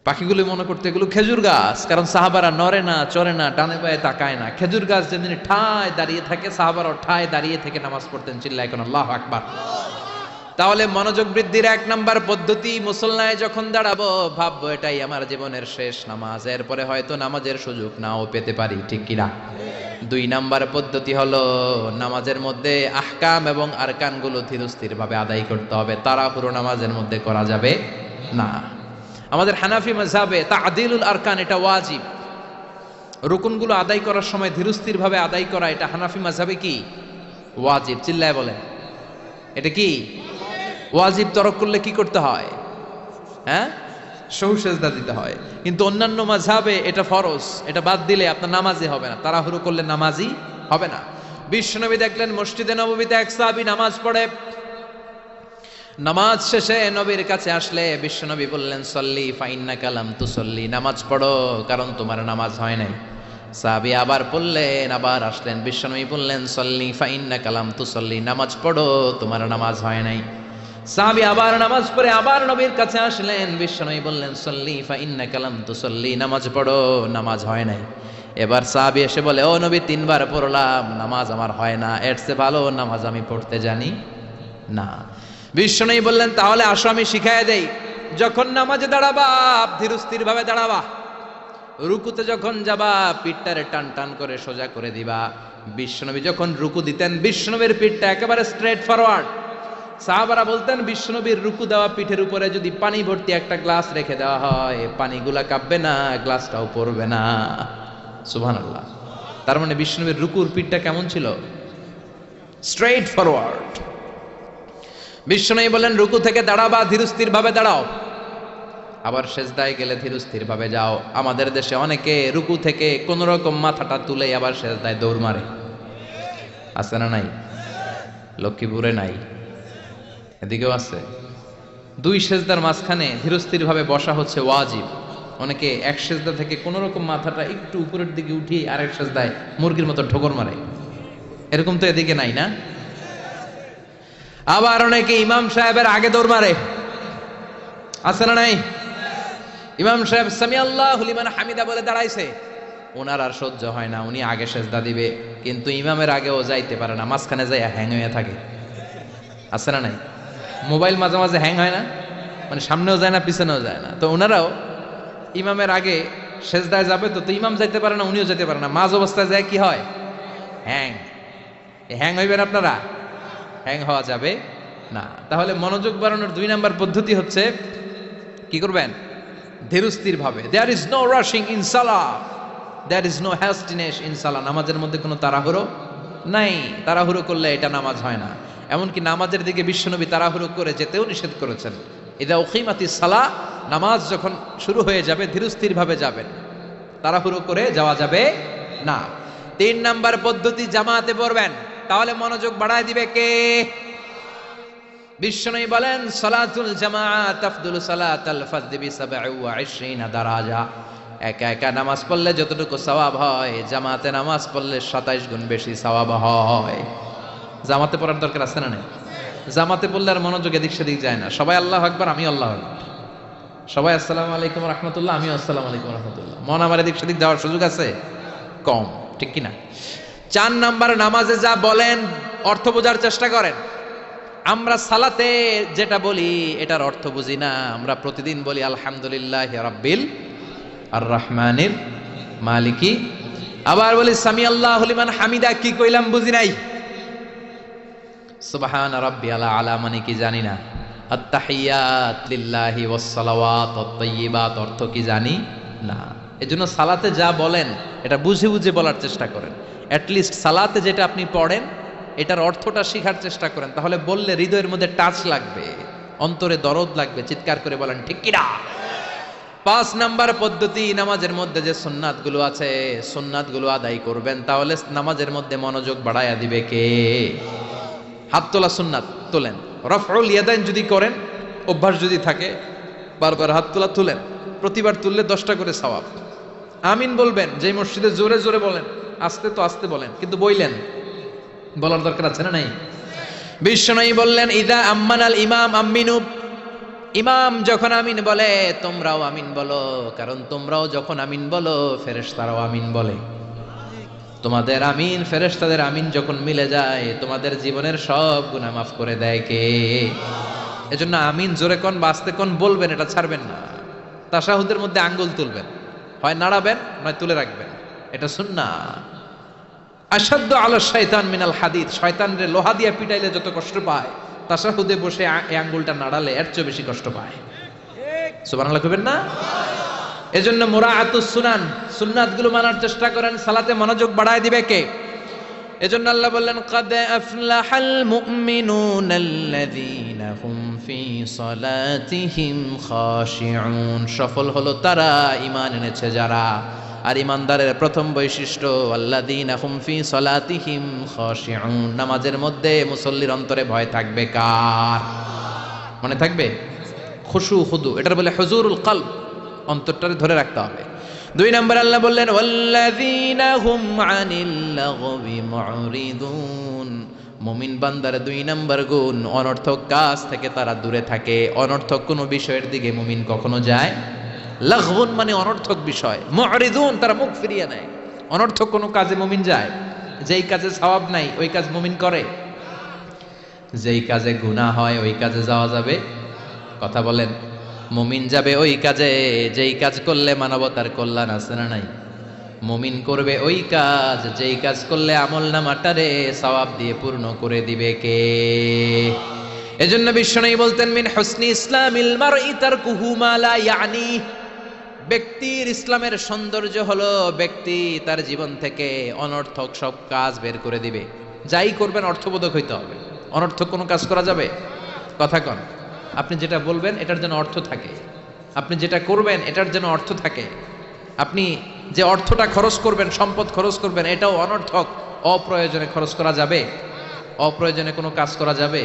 পাখিগুলো মনে করতে এগুলো খেজুর গাছ, কারণ সাহাবারা নড়ে না, চড়ে না, ডানে বায়ে তাকায় না। খেজুর গাছ যেদিন ঠায় দাঁড়িয়ে থাকে সাহাবারাও ঠায় দাঁড়িয়ে থেকে নামাজ পড়তেন। চিল্লায় এখন আল্লাহু আকবার। তাহলে মনোযোগ বৃদ্ধির এক নাম্বার পদ্ধতি, মুসল্লায় যখন দাঁড়াবো ভাববো এটাই আমার জীবনের শেষ নামাজ, এরপরে হয়তো নামাজের সুযোগ নাও পেতে পারি, ঠিক কিনা? দুই নাম্বার পদ্ধতি হলো নামাজের মধ্যে আহকাম এবং আরকানগুলো ধীরস্থির ভাবে আদায় করতে হবে, তাড়াহুড়ো নামাজের মধ্যে করা যাবে না। আমাদের হানাফি মাযহাবে তা'দিলুল আরকান এটা ওয়াজিব। রুকুনগুলো আদায় করার সময় ধীরস্থির ভাবে আদায় করা এটা হানাফি মাযহাবে কি ওয়াজিব। চিল্লায় বলেন এটা কি ওয়াজিব। তরক করলে কি করতে হয়? হ্যাঁ, সহু সেজদা দিতে হয়। কিন্তু অন্যান্য মাযহাবে এটা ফরজ, এটা বাদ দিলে আপনার নামাজই হবে না, তাড়াহুড়ো করলে নামাজই হবে না। বিশ্বনবী দেখলেন মসজিদে নববীতে এক সাহাবী নামাজ পড়ে, নামাজ শেষে নবীর কাছে আসলে বিশ্বনবী বললেন সল্লি ফাইন্নাকা লাম তুসল্লি, নামাজ পড়ো কারণ তোমার নামাজ হয় নাই। সাহাবী আবার বললেন, আবার আসলেন, বিশ্বনবী বললেন সল্লি ফাইন্নাকা লাম তুসল্লি, নামাজ পড়ো তোমার নামাজ হয় নাই। সাহাবী আবার নামাজ পড়ে আবার নবীর কাছে আসলেন, বিশ্বনবী বললেন সল্লি ফাইন্নাকা লাম তুসল্লি, নামাজ পড়ো নামাজ হয় নাই। এবার সাহাবী এসে বলে ও নবী তিনবার পড়লাম নামাজ আমার হয় না, এর চেয়ে ভালো নামাজ আমি পড়তে জানি না। বিশ্বনবী বললেন তাহলে আসো আমি শিখাইয়া দেই, যখন নামাজে দাঁড়াবা ধীরস্থির ভাবে দাঁড়াবা, রুকুতে যখন যাবা পিঠটারে টান টান করে সোজা করে দিবা। বিশ্বনবী যখন রুকু দিতেন বিশ্বনবীর পিঠটা একেবারে স্ট্রেট ফরওয়ার্ড। সাহাবারা বলতেন বিশ্বনবীর রুকু দেওয়া পিঠের উপরে যদি পানি ভর্তি একটা গ্লাস রেখে দেওয়া হয় পানিগুলা কাঁপবে না, গ্লাসটাও পড়বে না। সুবহানাল্লাহ। তার মানে বিশ্বনবীর রুকুর পিঠটা কেমন ছিল? Straight forward. বিশ্বনবী বলেন রুকু থেকে দাঁড়াবা ধীরস্থির ভাবে দাঁড়াও, আবার সেজদায় গেলে ধীরস্থির ভাবে যাও। আমাদের দেশে অনেকে রুকু থেকে কোন রকম মাথাটা তুলে আবার সেজদায় দৌড় মারে, আছে না নাই? লক্ষ্মীপুরে নাই, এদিকেও আছে। দুই সেজদার মাঝখানে ধীরস্থির ভাবে বসা হচ্ছে ওয়াজিব। অনেকে এক সেজদা থেকে কোন রকম মাথাটা একটু উপরের দিকে উঠিয়ে আরেক সেজদায় মুরগির মতো ঠোকর মারে, এরকম তো এদিকে নাই না? আবার অনেকে ইমাম সাহেবের আগে দৌড় মারে, আছে না নাই? ইমাম সাহেব সামি আল্লাহু লিমান হামিদা বলে দাঁড়াইছে, ওনার আর সহ্য হয় না, উনি আগে সেজদা দিবে, কিন্তু ইমামের আগেও যাইতে পারে না, মাঝখানে যাই হ্যাং হয়ে থাকে, আছে না নাই? মোবাইল মাঝে মাঝে হ্যাং হয় না, মানে সামনেও যায় না পিছনেও যায় না, তো ওনারাও ইমামের আগে সেজদায় যাবে, তো ইমাম যাইতে পারে না, উনিও যেতে পারে না, মাঝ অবস্থায় যায় কি হয়? হ্যাং। হ্যাং হইবেন আপনারা? হ্যাং হওয়া যাবে না। তাহলে মনোযোগ বাড়ানোর 2 নাম্বার পদ্ধতি হচ্ছে কি করবেন? ধীরস্থির ভাবে। There is no rushing in সালাহ, there is no hastiness in সালাহ। নামাজের মধ্যে কোনো তাড়াহুড়ো নাই, তাড়াহুড়ো করলে এটা নামাজ হয় না। এমনকি নামাজের দিকে বিশ্বনবী তাড়াহুড়ো করে যেতেও নিষেধ করেছেন। ইদা উকিমাতিস সালাহ, নামাজ যখন শুরু হয়ে যাবে ধীরস্থির ভাবে যাবেন, তাড়াহুড়ো করে যাওয়া যাবে না। 3 নাম্বার পদ্ধতি, জামাতে পড়বেন, তাহলে মনোযোগ বাড়ায় দিবে কে? বিশ্বনবী বলেন সালাতুল জামাআত আফদলু সালাতাল ফাজদি বি 27 দারাজা। একা একা নামাজ পড়লে যতটুকু সওয়াব হয়, জামাতে নামাজ পড়লে 27 গুণ বেশি সওয়াব হয়। জামাতে পড়ার দরকার আছে না নাই? জামাতে পড়লে আর মনোযোগ এদিক সেদিক যায় না। সবাই আল্লাহু আকবার, আমি আল্লাহু আকবার, সবাই আসসালামু আলাইকুম রাহমাতুল্লাহ, আমি আসসালামু আলাইকুম রাহমাতুল্লাহ, মন আমার এদিক সেদিক যাওয়ার সুযোগ আছে কম, ঠিক কি না? 4 নাম্বার, নামাজে যা বলেন অর্থ বোঝার চেষ্টা করেন। আমরা সালাতে যেটা বলি এটার অর্থ বুঝি না। আমরা প্রতিদিন বলি আলহামদুলিল্লাহ রাব্বিল আর রহমানির মালিকি, আবার বলি সামি আল্লাহু লিমান হামিদা, কি কইলাম বুঝি নাই। সুবহান রাব্বিয়াল আলা মানে কি জানি না। আত-তাহিয়াত লিল্লাহি ওয়াস সালাওয়াত ওয়াত তাইয়্যিবাত অর্থ কি জানি না। এজন্য সালাতে যা বলেন এটা বুঝে বুঝে বলার চেষ্টা করেন। অ্যাট লিস্ট সালাতে যেটা আপনি পড়েন এটার অর্থটা শেখার চেষ্টা করেন, তাহলে বললে হৃদয়ের মধ্যে টাচ লাগবে, অন্তরে দরদ লাগবে, চিৎকার করে বলেন ঠিক কি না? 5 নাম্বার পদ্ধতি, নামাজের মধ্যে যে সুন্নাতগুলো আছে সুন্নাতগুলো আদায় করবেন, তাহলে নামাজের মধ্যে মনোযোগ বাড়ায়া দিবে কে? হাত তোলা সুন্নাত তোলেন, রফউল ইয়াদাইন যদি করেন, অভ্যাস যদি থাকে, বারবার হাত তোলা তুলেন, প্রতিবার তুললে 10টা করে সওয়াব। আমিন বলবেন, যে মসজিদে জোরে জোরে বলেন, আস্তে তো আস্তে বলেন, কিন্তু বইলেন, বলার দরকার আছে না নাই? বিশ্বনবী বললেন ইদা আম্মানাল ইমাম আমিনু, ইমাম যখন আমিন বলে তোমরাও আমিন বলো, কারণ তোমরাও যখন আমিন বলো ফেরেশতারাও আমিন বলে। তোমাদের আমিন ফেরেশতাদের আমিন যখন মিলে যায়, তোমাদের জীবনের সব গুনাহ মাফ করে দেয় কে? এজন্য আমিন জোরে কোন বা আস্তে কোন বলবেন, এটা ছাড়বেন না। তাশাহুদের মধ্যে আঙ্গুল তুলবেন, হয় নাড়াবেন নয় তুলে রাখবেন, এটা সুন্নাহ। আশাদ্দু আলা শাইতান মিনাল হাদিদ, শয়তানরে লোহা দিয়ে পিটাইলে যত কষ্ট পায়, তাশাহুদে বসে এই আঙ্গুলটা নাড়ালে এর চেয়ে বেশি কষ্ট পায়। সুবহানাল্লাহ কইবেন না? এজন্য মুরাআতুস সুনান, সুন্নাতগুলো মানার চেষ্টা করেন, সালাতে মনোযোগ বাড়ায় দিবে কে? এজন্য আল্লাহ বললেন কাদ আফলাহাল মুমিনুনাল্লাযীনা হুম ফি সালাতিহিম খাশিউন, সফল হলো তারা ঈমান এনেছে যারা। আর ইমানদারের প্রথম বৈশিষ্ট্য আল্লাযীনা হুম ফি সালাতিহিম খাশিউন, নামাজের মধ্যে মুসল্লির অন্তরে ভয় থাকবে কার? মনে থাকবে খুশু খুদু, এটার বলে হুজুরুল কলব, অন্তরটারে ধরে রাখতে হবে। 2 নম্বর আল্লাহ বললেন ওয়াল্লাযীনা হুম আনিল লাগবি মুরিদুন, মুমিন বান্দার 2 নম্বর গুণ অনর্থক কাজ থেকে তারা দূরে থাকে। অনর্থক কোনো বিষয়ের দিকে মুমিন কখনো যায়, লাগবুন মানে অনর্থক বিষয়, মুরিদুন তারা মুখ ফিরিয়ে নেয়। অনর্থক কোনো কাজে মুমিন যায়, যেই কাজে সওয়াব নাই ওই কাজ মুমিন করে, যেই কাজে গুনাহ হয় ওই কাজে যাওয়া যাবে? কথা বলেন। মুমিন যাবে ওই কাজে যেই কাজ করলে মানবতার কল্যাণ আছে না নাই? মুমিন করবে ওই কাজ যেই কাজ করলে আমলনামাটারে সওয়াব দিয়ে পূর্ণ করে দিবে কে? এজন্য বিশ্বনবী বলতেন মিন হুসনি ইসলামিল মারই তারকুহু মা লা ইয়ানি, ব্যক্তির ইসলামের সৌন্দর্য হলো ব্যক্তি তার জীবন থেকে অনর্থক সব কাজ বের করে দিবে। যাই করবেন অর্থবোধক হইতে হবে, অনর্থক কোনো কাজ করা যাবে? কথা কন। আপনি যেটা বলবেন এটার যেন অর্থ থাকে, আপনি যেটা করবেন এটার যেন অর্থ থাকে। আপনি যে অর্থটা খরচ করবেন, সম্পদ খরচ করবেন, এটাও অনর্থক অপ্রয়োজনে খরচ করা যাবে? অপ্রয়োজনে কোনো কাজ করা যাবে?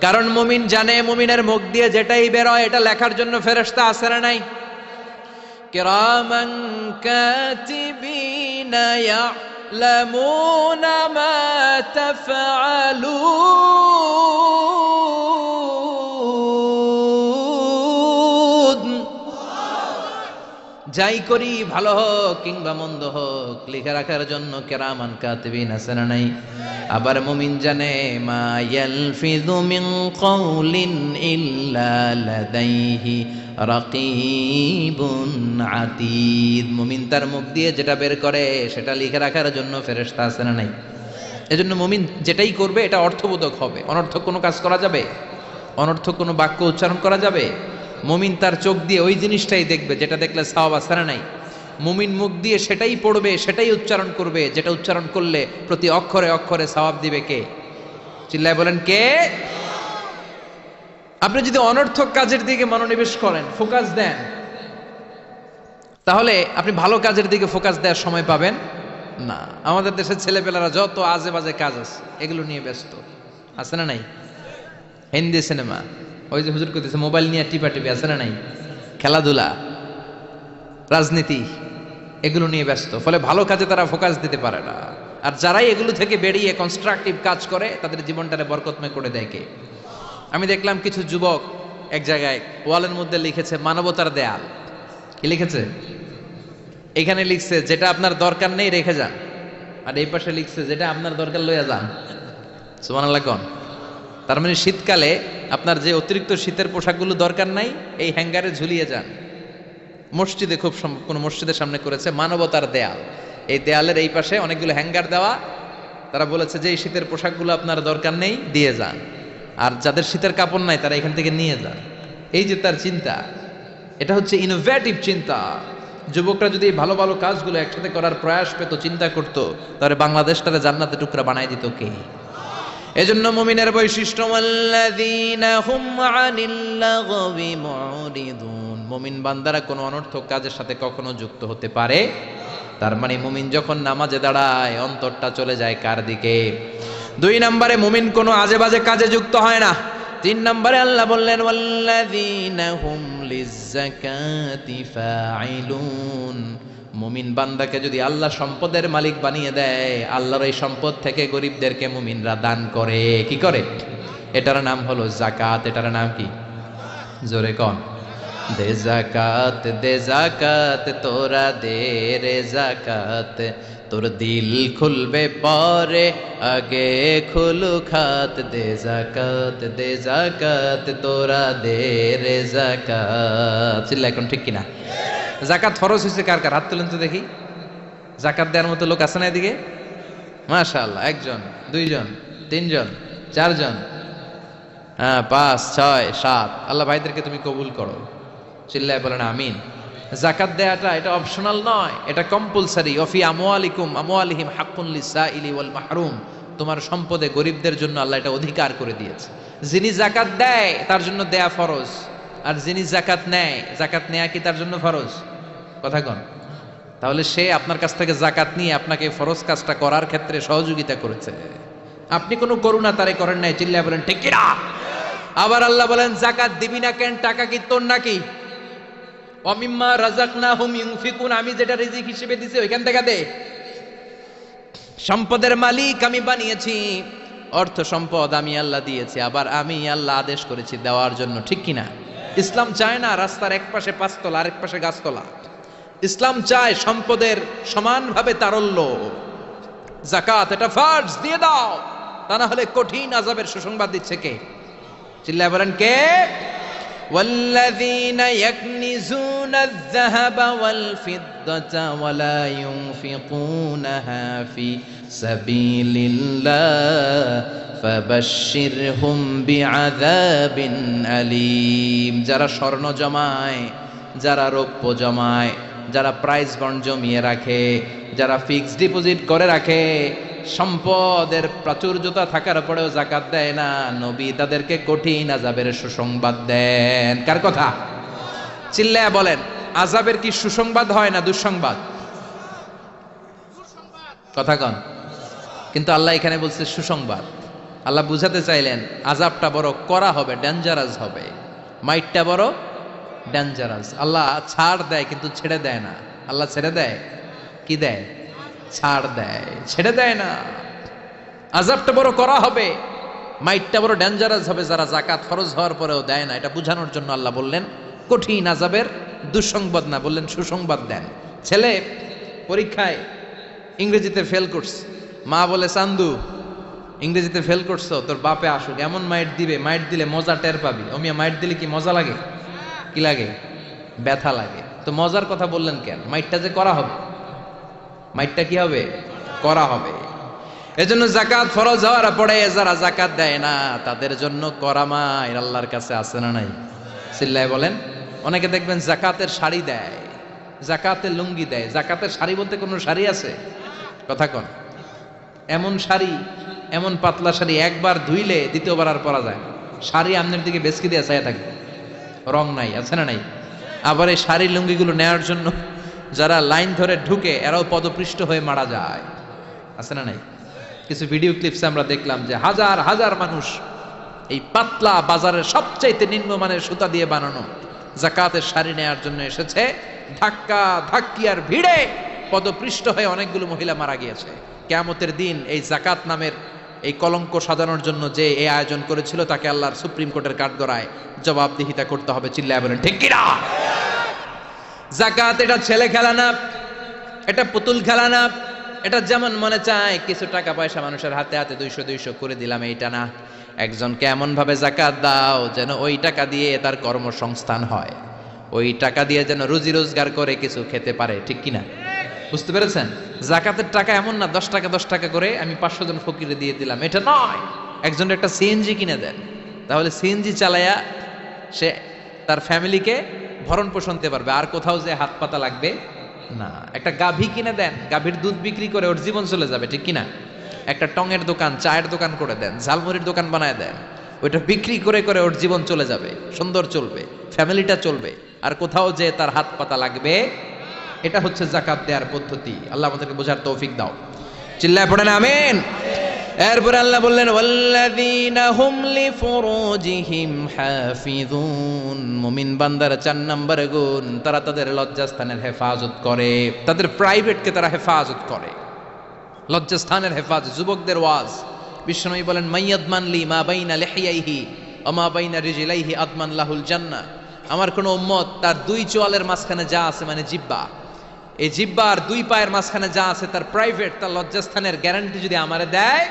কারণ মুমিন জানে মুমিনের মুখ দিয়ে যেটাই বের হয় এটা লেখার জন্য ফেরেশতা আছে না নাই? কিরামান কাতিবিনা يعلمون ما تفعلون যাই করি ভালো হোক কিংবা মন্দ হোক লিখে রাখার জন্য কিরামান কাতিবিন আছে না নাই? আবার মুমিন জানে মা ইয়ালফিযু মিন কাউলিন ইল্লা লাদাইহি রাকিবুন আতীদ। মুমিন তার মুখ দিয়ে যেটা বের করে সেটা লিখে রাখার জন্য ফেরেশতা আছে না নাই? এজন্য মুমিন যেটাই করবে এটা অর্থবোধক হবে। অনর্থক কোনো কাজ করা যাবে? অনর্থক কোনো বাক্য উচ্চারণ করা যাবে? মুমিন তার চোখ দিয়ে ওই জিনিসটাই দেখবে যেটা দেখলে সওয়াব আছে না নাই? মুমিন মুখ দিয়ে সেটাই পড়বে, সেটাই উচ্চারণ করবে যেটা উচ্চারণ করলে প্রতি অক্ষরে অক্ষরে সওয়াব দিবে কে? চিল্লায় বলেন কে? আপনি যদি অনর্থক কাজের দিকে মনোনিবেশ করেন, ফোকাস দেন, তাহলে আপনি ভালো কাজের দিকে ফোকাস দেওয়ার সময় পাবেন না। আমাদের দেশের ছেলেপেলারা যত আজে বাজে কাজ আছে এগুলো নিয়ে ব্যস্ত আছে না নাই? হিন্দি সিনেমা, ওই যে হুজুর করতেছে মোবাইল নিয়ে টিপাটিপি আছে না নাই? খেলাধুলা, রাজনীতি, এগুলো নিয়ে ব্যস্ত। ফলে ভালো কাজে তারা ফোকাস দিতে পারে না। আর যারাই এগুলো থেকে বেরিয়ে কনস্ট্রাকটিভ কাজ করে তাদের জীবনটারে বরকতময় করে দেয় কে? আমি দেখলাম কিছু যুবক এক জায়গায় ওয়ালের মধ্যে লিখেছে মানবতার দেয়াল। কি লিখেছে? এখানে লিখছে যেটা আপনার দরকার নেই রেখে যান, আর এই পাশে লিখছে যেটা আপনার দরকার লইয়া যান। সুবহানাল্লাহ কোন? তার মানে শীতকালে আপনার যে অতিরিক্ত শীতের পোশাকগুলো দরকার নাই এই হ্যাঙ্গারে ঝুলিয়ে যান। মসজিদে খুব কোনো মসজিদের সামনে করেছে মানবতার দেয়াল। এই দেয়ালের এই পাশে অনেকগুলো হ্যাঙ্গার দেওয়া। তারা বলেছে যে এই শীতের পোশাকগুলো আপনার দরকার নেই দিয়ে যান, আর যাদের শীতের কাপড় নাই তারা এখান থেকে নিয়ে যান। এই যে তার চিন্তা, এটা হচ্ছে ইনোভেটিভ চিন্তা। যুবকরা যদি ভালো ভালো কাজগুলো একসাথে করার প্রয়াস পেত, চিন্তা করতো, তাহলে বাংলাদেশটারে জান্নাতে টুকরা বানাই দিত কে? এজন্য মুমিনের বৈশিষ্ট্য আল্লাযীনা হুম আনিল লাগবি মুরিদুন। মুমিন বান্দারা কোনো অনর্থক কাজের সাথে কখনো যুক্ত হতে পারে। তার মানে মুমিন যখন নামাজে দাঁড়ায় অন্তরটা চলে যায় কার দিকে? 2 নম্বরে মুমিন কোনো আজে বাজে কাজে যুক্ত হয় না। 3 নম্বরে আল্লাহ বললেন ওয়াল্লাযীনা হুম লিযাকাতি ফাঈলুন। মুমিন বান্দাকে যদি আল্লাহ সম্পদের মালিক বানিয়ে দেয়, আল্লাহর এই সম্পদ থেকে গরিবদেরকে মুমিনরা দান করে। কি করে? এটার নাম হলো যাকাত। এটার নাম কি? জোরে কোন? দে যাকাত তোরা দে রে যাকাত, তোর দিল খুলবে পরে আগে খুলু খাত। দে যাকাত তোরা দে রে যাকাত। চিল্লা এখন ঠিক কিনা? যাকাত ফরজ হয়েছে কার কার? হাত তুলেন তো দেখি। যাকাত দেওয়ার মতো লোক আছে না এদিকে? মাশাআল্লাহ। 1 জন, 2 জন, 3 জন, 4 জন, 5, 6, 7। আল্লাহ ভাইদেরকে তুমি কবুল করো। চিল্লায় বলেন আমিন। যাকাত দেয়াটা এটা অপশনাল নয়, এটা কম্পালসারি। ওয়াফি আমওয়ালিহিম হাক্কুন লিসাইলি ওয়াল মাহরুম। তোমার সম্পদে গরিবদের জন্য আল্লাহ এটা অধিকার করে দিয়েছে। যিনি যাকাত দেয় তার জন্য দেয়া ফরজ, আর যিনি যাকাত নেয়, যাকাত নেয়া কি তার জন্য ফরজ? কথা কন। তাহলে সে আপনার কাছ থেকে যাকাত নিয়ে আপনাকে ফরজ কাজটা করার ক্ষেত্রে সহযোগিতা করেছে। আপনি কোনো করুণা তারে করেন নাই। চিল্লায় বলেন ঠিক কিনা? আবার আল্লাহ বলেন যাকাত দিবি না কেন? টাকা কি তোর নাকি? অমিম্মা রাযাকনাহুম ইউনফিকুন। আমি যেটা রিজিক হিসেবে দিছি ওইখান থেকে দে। সম্পদের মালিক আমি বানিয়েছি, অর্থ সম্পদ আমি আল্লাহ দিয়েছি, আবার আমি আল্লাহ আদেশ করেছি দেওয়ার জন্য। ঠিক কিনা? ইসলাম চায় না রাস্তার এক পাশে 5 তলা আরেক পাশে গাছতলা। ইসলাম চায় সম্পদের সমানভাবে তারল্য। যাকাত এটা ফরজ, দিয়ে দাও, তা না হলে কঠিন আযাবের সুসংবাদ দিচ্ছে কে? চিল্লায় বলেন কে? والذين يكنزون الذهب والفضة ولا ينفقونها في سبيل الله فبشرهم بعذاب أليم। যারা স্বর্ণ জমায়, যারা রৌপ্য জমায়, যারা প্রাইজ বন্ড জমিয়ে রাখে, যারা ফিক্সড ডিপোজিট করে রাখে, সম্পদের প্রাচুর্যতা থাকার পরেও যাকাত দেয় না, নবী তাদেরকে কঠিন আযাবের সুসংবাদ দেন। কার কথা? চিল্লায়া বলেন। আযাবের কি সুসংবাদ হয় না দুঃসংবাদ? কথা কন। কিন্তু আল্লাহ এখানে বলছে সুসংবাদ। আল্লাহ বুঝাতে চাইলেন আযাবটা বড় করা হবে, ডেঞ্জারাস হবে, মাইটটা বড় ডেঞ্জারাস। আল্লাহ ছাড় দেয় কিন্তু ছেড়ে দেয় না। আল্লাহ ছেড়ে দেয় কি দেয়? ছাড় দেয়, ছেড়ে দেয় না। আযাবটা বড় করা হবে, মাইটটা বড় ডেঞ্জারাস হবে যারা যাকাত ফরজ হওয়ার পরেও দেয় না। এটা বোঝানোর জন্য আল্লাহ বললেন কঠিন আযাবের দুঃসংবাদ না, বললেন সুসংবাদ দেন। ছেলে পরীক্ষায় ইংরেজিতে ফেল করছে, মা বলে চান্দু ইংরেজিতে ফেল করছো, তোর বাপে আসুক, এমন মাইট দিবে, মাইট দিলে মজা টের পাবি। অমিয়া মাইট দিলে কি মজা লাগে? কি লাগে? ব্যথা লাগে। তো মজার কথা বললেন কেন? মাইটটা যে করা হবে, মাইটটা কি হবে? করা হবে। এজন্য যাকাত ফরজ হওয়ার পরে যারা যাকাত দেয় না তাদের জন্য করা মাইর আল্লাহর কাছে আছে না নাই? চিল্লায় বলেন। অনেকে দেখবেন যাকাতের শাড়ি দেয়, যাকাতের লুঙ্গি দেয়। যাকাতের শাড়ি বলতে কোনো শাড়ি আছে? কথা কন। এমন শাড়ি, এমন পাতলা শাড়ি একবার ধুইলে দ্বিতীয়বার আর পরা যায় না। শাড়ি আমনের দিকে বেসকি দিয়ে চাইয়া থাকবে, রং নাই, আছে না নাই? আবার এই শাড়ি লুঙ্গিগুলো নেওয়ার জন্য যারা লাইন ধরে ঢুকে এরাও পদপৃষ্ট হয়ে মারা যায়, আছে না নাই? কিছু ভিডিও ক্লিপসে আমরা দেখলাম যে হাজার হাজার মানুষ এই পাতলা বাজারের সবচাইতে নিম্নমানের সুতা দিয়ে বানানো যাকাতের শাড়ি নেওয়ার জন্য এসেছে, ধাক্কা ধাক্কি আর ভিড়ে পদপৃষ্ট হয়ে অনেকগুলো মহিলা মারা গিয়েছে। কিয়ামতের দিন এই যাকাত নামের এই কলঙ্ক সাজানোর জন্য যে এই আয়োজন করেছিল তাকে আল্লাহর সুপ্রিম কোর্টের কাঠগড়ায় জবাবদিহিতা করতে হবে। চিল্লায় বলেন ঠিক কিনা? যাকাত এটা ছেলে খেলা না, এটা পুতুল খেলা না। এটা যেমন মনে চায় কিছু টাকা পয়সা মানুষের হাতে হাতে 200 করে দিলাম, এইটা না। একজনকে এমন ভাবে যাকাত দাও যেন ওই টাকা দিয়ে তার কর্মসংস্থান হয়, ওই টাকা দিয়ে যেন রুজি রোজগার করে কিছু খেতে পারে। ঠিক কিনা? বুঝতে পেরেছেন? যাকাতের টাকা এমন না 10 টাকা করে আমি 500 জন ফকিরে দিয়ে দিলাম, এটা নয়। একজনের একটা সিএনজি কিনে দেন, তাহলে সিএনজি চালায়া সে তার ফ্যামিলিকে ভরণ পোষণ দিতে পারবে, আর কোথাও যে হাত পাতা লাগবে না। একটা গাভী কিনে দেন, গাভীর দুধ বিক্রি করে ওর জীবন চলে যাবে। ঠিক কিনা? একটা টঙের দোকান, চায়ের দোকান করে দেন, ঝালমুড়ির দোকান বানায় দেন, ওইটা বিক্রি করে করে ওর জীবন চলে যাবে, সুন্দর চলবে, ফ্যামিলিটা চলবে, আর কোথাও যে তার হাত পাতা লাগবে। এটা হচ্ছে যাকাত দেওয়ার পদ্ধতি। আল্লাহ আমাদেরকে বোঝার তৌফিক দাও। চিল্লায় পড়েন আমিন। এরপর আল্লাহ বললেন ওয়াল্লাযীনা হুম লিফুরুজিহিম হাফিযুন। মুমিন বান্দার 4 নম্বর গুণ, তারা তাদের লজ্জাস্থানের হেফাজত করে, তাদের প্রাইভেটকে তারা হেফাজত করে। লজ্জাস্থানের হেফাজত, যুবকদের ওয়াজ। বিশ্বনবী বলেন মাইয়াদমান লি মা বাইনা লিহিয়াইহি ওয়া মা বাইনা রিজলাইহি আদমান লাহুল জান্নাহ। আমার কোন উম্মত তার 2 চোয়ালের মাঝখানে যা আছে, মানে জিহ্বা, এই জিহ্বা আর 2 পায়ের মাঝখানে যা আছে তার প্রাইভেট, তার লজ্জাস্থানের গ্যারান্টি যদি আমারে দেয়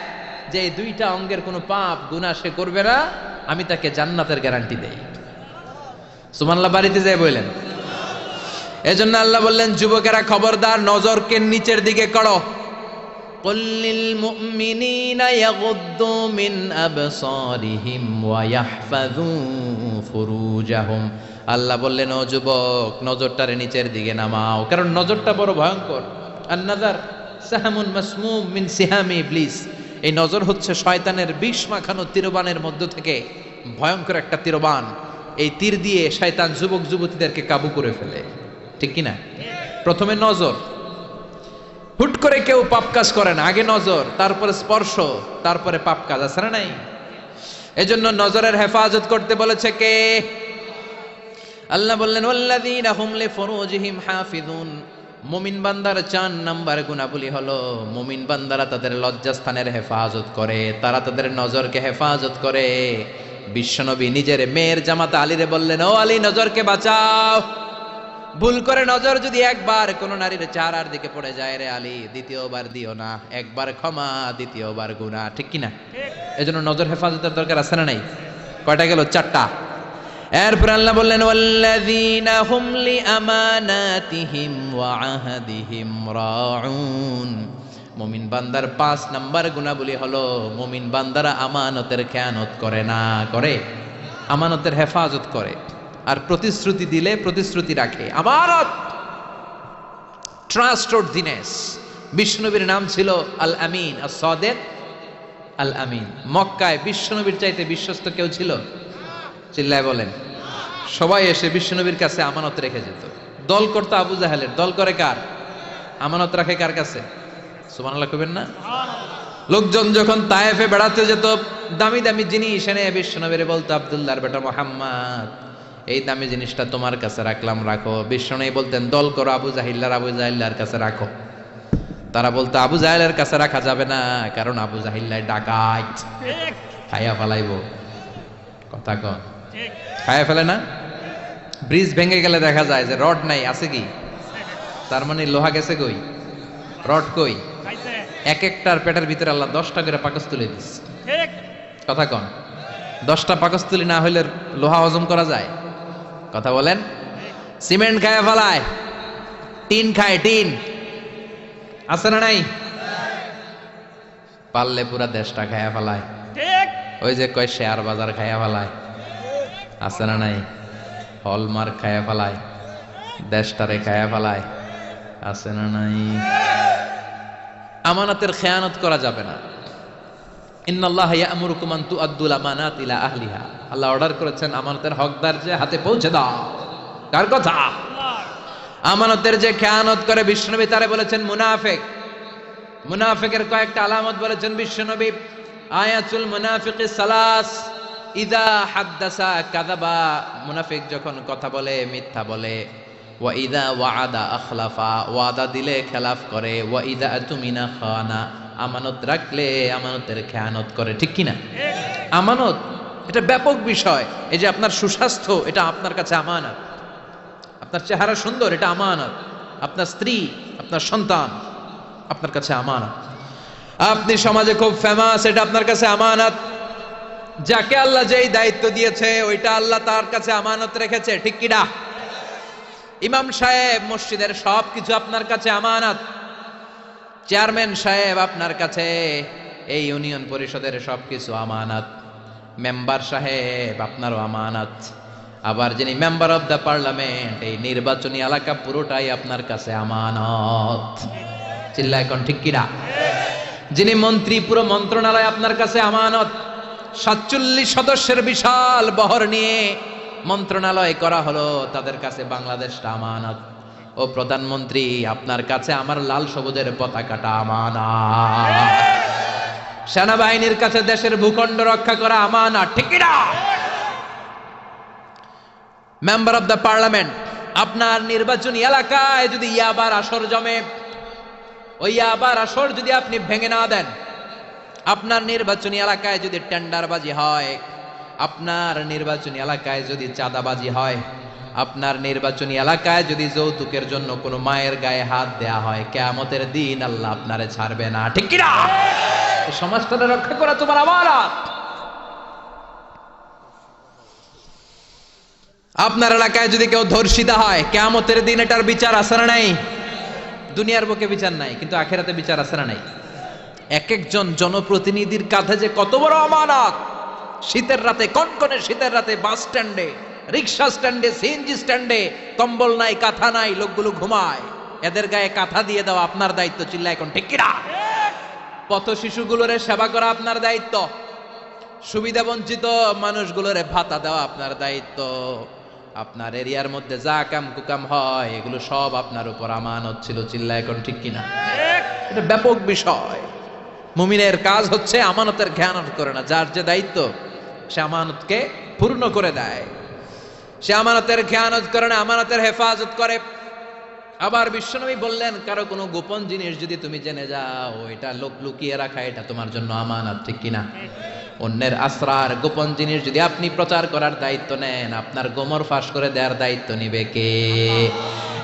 যে এই 2টা অঙ্গের কোনো পাপ গুনাহ সে করবে না, আমি তাকে জান্নাতের গ্যারান্টি দেই। সুবহানাল্লাহ। বাড়িতে যাই বললেন। এজন্য আল্লাহ বললেন যুবকেরা খবরদার, নজরকে নিচের দিকে করো। কুল লিল মুমিনিনা ইয়াগুদ্দু মিন আবসারিহিম ওয়া ইয়াহফাযু ফুরুজাহুম। আল্লাহ বললেন ও যুবক, নজরটারে নিচের দিকে নামাও, কারণ নজরটা বড় ভয়ঙ্কর। আন-নাযার সাহামুন মাসমুম মিন সিহামি ইবলিস। এই নজর হচ্ছে শয়তানের বিষ মাখানো তীরবানের মধ্য থেকে ভয়ঙ্কর একটা তীরবান। এই তীর দিয়ে শয়তান যুবক যুবতীদেরকে কাবু করে ফেলে। ঠিক কিনা? প্রথমে নজর, হুট করে কেউ পাপ কাজ করে না, আগে নজর, তারপরে স্পর্শ, তারপরে পাপ কাজ, আছে না নাই? এজন্য নজরের হেফাজত করতে বলেছে কে? আল্লাহ বললেন ওয়াল্লাযীনা হুম লিফুরুজিহিম হাফিযুন। মুমিন বান্দার 4 নাম্বার গুণাবলী হলো মুমিন বান্দারা তাদের লজ্জাস্থানের হেফাজত করে, তারা তাদের নজরকে হেফাজত করে। বিশ্বনবী নিজের মেয়ের জামাতা আলীরে বললেন ও আলী, নজরকে বাঁচাও। ভুল করে নজর যদি একবার কোন নারীর চেহারার দিকে পড়ে যায় রে আলী, দ্বিতীয়বার দিও না। একবার ক্ষমা, দ্বিতীয়বার গুনাহ। ঠিক কিনা? এজন্য নজর হেফাজতের দরকার, আছে না নাই? কয়টা গেল? 4টা। এরপর আল্লাহ বললেন ওয়াল্লাযীনা হুম লিআমানাতিহিম ওয়া আহাদিহিম রাউন। মুমিন বান্দার 5 নাম্বার গুণাবলী হলো মুমিন বান্দারা আমানতের খেয়ানত করে না, করে আমানতের হেফাজত করে, আর প্রতিশ্রুতি দিলে প্রতিশ্রুতি রাখে। আমানত, ট্রাস্টওয়ার্দিনেস। বিশ্বনবীর নাম ছিল আল আমিন, আস-সাদিক, আল আমিন। মক্কায় বিশ্বনবীর চাইতে বিশ্বস্ত কেউ ছিল? চিল্লায় বলেন। সবাই এসে বিশ্বনবীর কাছে আমানত রেখে যেত। দল করতো আবু জাহেলের, দল করে কার? আমানত রাখে কার কাছে? সুবহানাল্লাহ কইবেন না? লোকজন যখন তায়েফে বেড়াতে যেত, দামি দামি জিনিস এনে বিশ্বনবীরে বলতো আব্দুল্লাহর বেটা মুহাম্মদ, এই দামি জিনিসটা তোমার কাছে রাখলাম, রাখো। বিশ্বনবী বলতেন দল করো আবু জাহিল্লার কাছে রাখো। তারা বলতো আবু জাহেলের কাছে রাখা যাবে না, কারণ আবু জাহিল্লাই ডাকাত, খাইয়া ফেলাইব। কথা কন, খাইয়া ফেলে না? ব্রিজ ভেঙে গেলে দেখা যায় যে রড নাই, আছে কি? তার মানে লোহা গেছে কই, রড কই? এক একটার পেটের ভিতরে আল্লাহ 10টা করে পাকস্থলী দিস। কথা কন, 10টা পাকস্থলী না হইলে লোহা হজম করা যায়? কথা বলেন। সিমেন্ট খায় ফেলায়, টিন খায়, টিন আছে না নাই? পারলে পুরা দেশটা খায়া ফেলায়। ওই যে কয় শেয়ার বাজার খায়া ফেলায়, আছে না নাই? হলমার্ক খায়া ফেলায়, দেশটারে খায়া ফেলায়, আছে না নাই? আমানতের খেয়ানত করা যাবে না। ইন্নাল্লাহা ইয়া'মুরুকুম আন তুআদ্দুল আমানাত ইলা আহলিহা, আল্লাহ অর্ডার করেছেন আমানতের হকদার যে হাতে পৌঁছে দাও। কার কথা? আমানতের যে খেয়ানত করে বিশ্বনবী তারে বলেছেন মুনাফিক। মুনাফিকের কয়েকটা আলামত বলেছেন বিশ্বনবী। আয়াতুল মুনাফিকি সালাস, ইযা হাদ্দাসা কাযাবা, মুনাফিক যখন কথা বলে মিথ্যা বলে। ওয়া ইযা ওয়াআদা আখলাফা, ওয়াদা দিলে খেলাফ করে। ওয়া ইযা আতুমিনা খানা, আমানত রাখলে আমানতের খেয়ানত করে। ঠিক কিনা? আমানত এটা ব্যাপক বিষয়। এই যে আপনার সুস্বাস্থ্য, এটা আপনার কাছে আমানত। আপনার চেহারা সুন্দর, এটা আমানত। আপনার স্ত্রী, আপনার সন্তান আপনার কাছে আমানত। আপনি সমাজে খুব ফেমাস, এটা আপনার কাছে আমানত। যাকে আল্লাহ যেই দায়িত্ব দিয়েছে ওইটা আল্লাহ তার কাছে আমানত রেখেছে। ঠিক কিনা? ইমাম সাহেব, মসজিদের সবকিছু আপনার কাছে আমানত। চেয়ারম্যান সাহেব আপনার কাছে, এই ইউনিয়ন পরিষদের সবকিছু আমানত। মেম্বার সাহেব আপনারও আমানত। আবার যিনি মেম্বার অফ দ্য পার্লামেন্ট, এই নির্বাচনী এলাকা পুরোটাই আপনার কাছে আমানত। চিল্লায় কোন ঠিক কিনা? যিনি মন্ত্রী, পুরো মন্ত্রণালয় আপনার কাছে আমানত। 47 সদস্যের বিশাল বহর নিয়ে মন্ত্রণালয় করা হলো, তাদের কাছে বাংলাদেশটা আমানত। ও প্রধানমন্ত্রী, আপনার কাছে আমার লাল সবুজের পতাকাটা আমানত। সেনাবাহিনীর কাছে দেশের ভূখণ্ড রক্ষা করা আমানত। ঠিক কিনা? মেম্বার অফ দ্য পার্লামেন্ট, আপনার নির্বাচনী এলাকায় যদি ইয়াবার আসর জমে, ওই ইয়াবার আসর যদি আপনি ভেঙে না দেন, আপনার নির্বাচনী এলাকায় যদি টেন্ডারবাজি হয়, আপনার নির্বাচনী এলাকায় যদি চাঁদাবাজি হয়, আপনার নির্বাচনী এলাকায় যদি যৌতুকের জন্য কোনো মায়ের গায়ে হাত দেয়া হয়, কিয়ামতের দিন আল্লাহ আপনারে ছাড়বে না। ঠিক কিনা? সমাজটাকে রক্ষা করা তোমার আমানত। আপনার এলাকায় যদি কেউ ধর্ষিতা হয়, কিয়ামতের দিন এটার বিচার আছে না নাই? দুনিয়ার বুকে বিচার নাই, কিন্তু আখিরাতে বিচার আছে না নাই? এক একজন জনপ্রতিনিধির কাঁধে যে কত বড় আমানত। শীতের রাতে, কনকনে শীতের রাতে বাস স্ট্যান্ডে, রিক্সা স্ট্যান্ডে, সিএনজি স্ট্যান্ডে কম্বল নাই, কাঁথা নাই, লোকগুলো ঘুমায়। এদের গায়ে কাঁথা দিয়ে দেওয়া আপনার দায়িত্ব। চিল্লা এখন ঠিক কিনা? পথ শিশুগুলোরে সেবা করা আপনার দায়িত্ব। সুবিধা বঞ্চিত মানুষগুলোরে ভাতা দেওয়া আপনার দায়িত্ব। আপনার এরিয়ার মধ্যে যা কাম কুকাম হয়, এগুলো সব আপনার উপর আমানত ছিল। চিল্লা এখন ঠিক কিনা? এটা ব্যাপক বিষয়। মুমিনের কাজ হচ্ছে আমানতের খেয়ানত করে না। যার যে দায়িত্ব, সে আমানতকে পূর্ণ করে দেয়। সে আমানতের খেয়ানত করে না, আমানতের হেফাজত করে। আবার বিশ্বনবী বললেন, কারো কোনো গোপন জিনিস যদি তুমি জেনে যাও, এটা লোক লুকিয়ে রাখা, এটা তোমার জন্য আমানত। ঠিক কিনা? অন্যের আসরার, গোপন জিনিস যদি আপনি প্রচার করার দায়িত্ব নেন, আপনার গোমর ফাঁস করে দেওয়ার দায়িত্ব নিবে কে?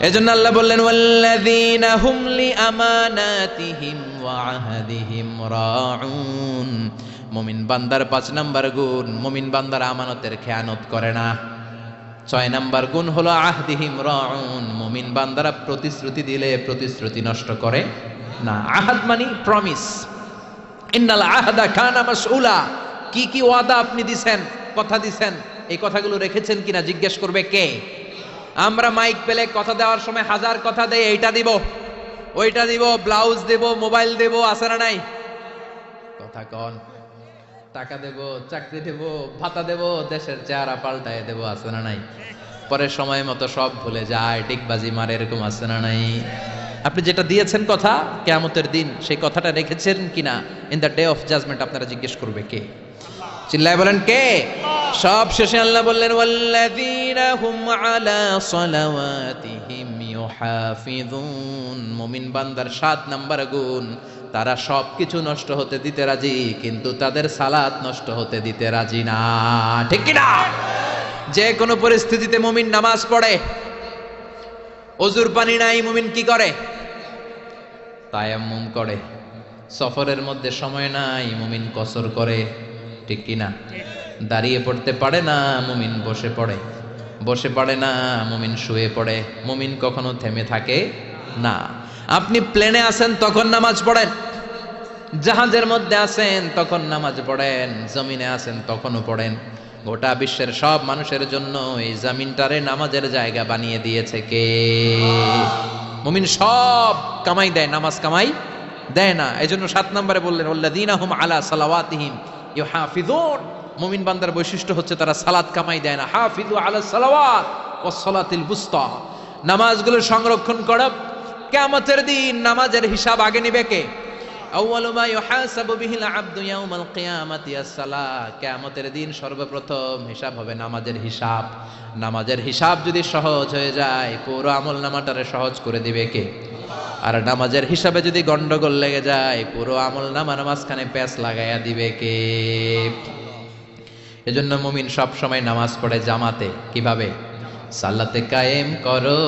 এজন্য আল্লাহ বললেন, ওয়াল্লাযীনা হুম লিআমানাতিহিম ওয়া আহদিহিম রাউন। মুমিন বান্দার 5 নাম্বার গুণ, মুমিন বান্দার আমানতের খেয়ানত করে না। 6 নাম্বার গুণ হলো আহদিহিম রাউন, মুমিন বান্দারা প্রতিশ্রুতি দিলে প্রতিশ্রুতি নষ্ট করে না। আহাদ মানে প্রমিস। ইন্নাল আহদা কানা মাসউলা, কি কি ওয়াদা আপনি দিবেন, কথা দিবেন, এই কথাগুলো রেখেছেন কিনা জিজ্ঞেস করবে কে? আমরা মাইক পেলে কথা দেওয়ার সময় হাজার কথা দেই, এইটা দিব, ওইটা দিব, ব্লাউজ দেব, মোবাইল দেব, আছে না নাই? কথা কন। টাকা দেব, চাকরি দেব, ভাতা দেব, দেশের চেহারা পাল্টায় দেব, আছে না নাই? পরে সময় মতো সব ভুলে যায়, ডিগবাজি মারে, এরকম আছে না নাই? আপনি যেটা দিয়েছেন কথা, কিয়ামতের দিন সেই কথাটা রেখেছেন কিনা, in the day of judgement আপনারা জিজ্ঞেস করবে কে? চিল্লায় বলেন কে? সব শেষে আল্লাহ বললেন, ওয়াল্লাযীনা হুম আলা সালাওয়াতিহিম ইউহাফিযুন। মুমিন বান্দার 7 নাম্বার গুণ, তারা সব কিছু নষ্ট হতে দিতে রাজি, কিন্তু তাদের সালাত নষ্ট হতে দিতে রাজি না। ঠিক কি না? যে কোনো পরিস্থিতিতে মুমিন নামাজ পড়ে। ওযুর পানি নাই, মুমিন কি করে? তায়াম্মুম করে। সফরের মধ্যে সময় নাই, মুমিন কসর করে। ঠিক কি না? দাঁড়িয়ে পড়তে পারে না, মুমিন বসে পড়ে। বসে পড়ে না, মুমিন শুয়ে পড়ে। মুমিন কখনো থেমে থাকে না। আপনি প্লেনে আছেন তখন নামাজ পড়েন, জাহাজের মধ্যে আছেন তখন নামাজ পড়েন, জমিনে আছেন তখনও পড়েন। গোটা বিশ্বের সব মানুষের জন্য এই জমিনটারে নামাজের জায়গা বানিয়ে দিয়েছে কে? মুমিন সব কামাই দেয়, নামাজ কামাই দেয় না। এজন্য 7 নম্বরে বললেন আল্লাযীনা হুম আলা সালাওয়াতিহিম ইউহাফিযুন। মুমিন বান্দার বৈশিষ্ট্য হচ্ছে তারা সালাত কামাই দেয় না। হাফিযু আলা সালাওয়াত ওয়াস সালাতিল বুসতা। নামাজগুলো সংরক্ষণ করো। কিয়ামতের দিন নামাজের হিসাব আগে নেবে কে? আউয়ালু মা ইউহাসাবু বিহিল আবদু ইয়াউমাল কিয়ামাতি আস-সালাহ। কিয়ামতের দিন সর্বপ্রথম হিসাব হবে নামাজের হিসাব। নামাজের হিসাব যদি সহজ হয়ে যায়, পুরো আমলনামাটারে সহজ করে দিবে কে? আর নামাজের হিসাবে যদি গন্ডগোল লেগে যায়, পুরো আমলনামার মাঝখানে প্যাঁচ লাগাইয়া দিবে কে? এজন্য মুমিন সব সময় নামাজ পড়ে জামাতে। কিভাবে? সালাতে কায়েম করো,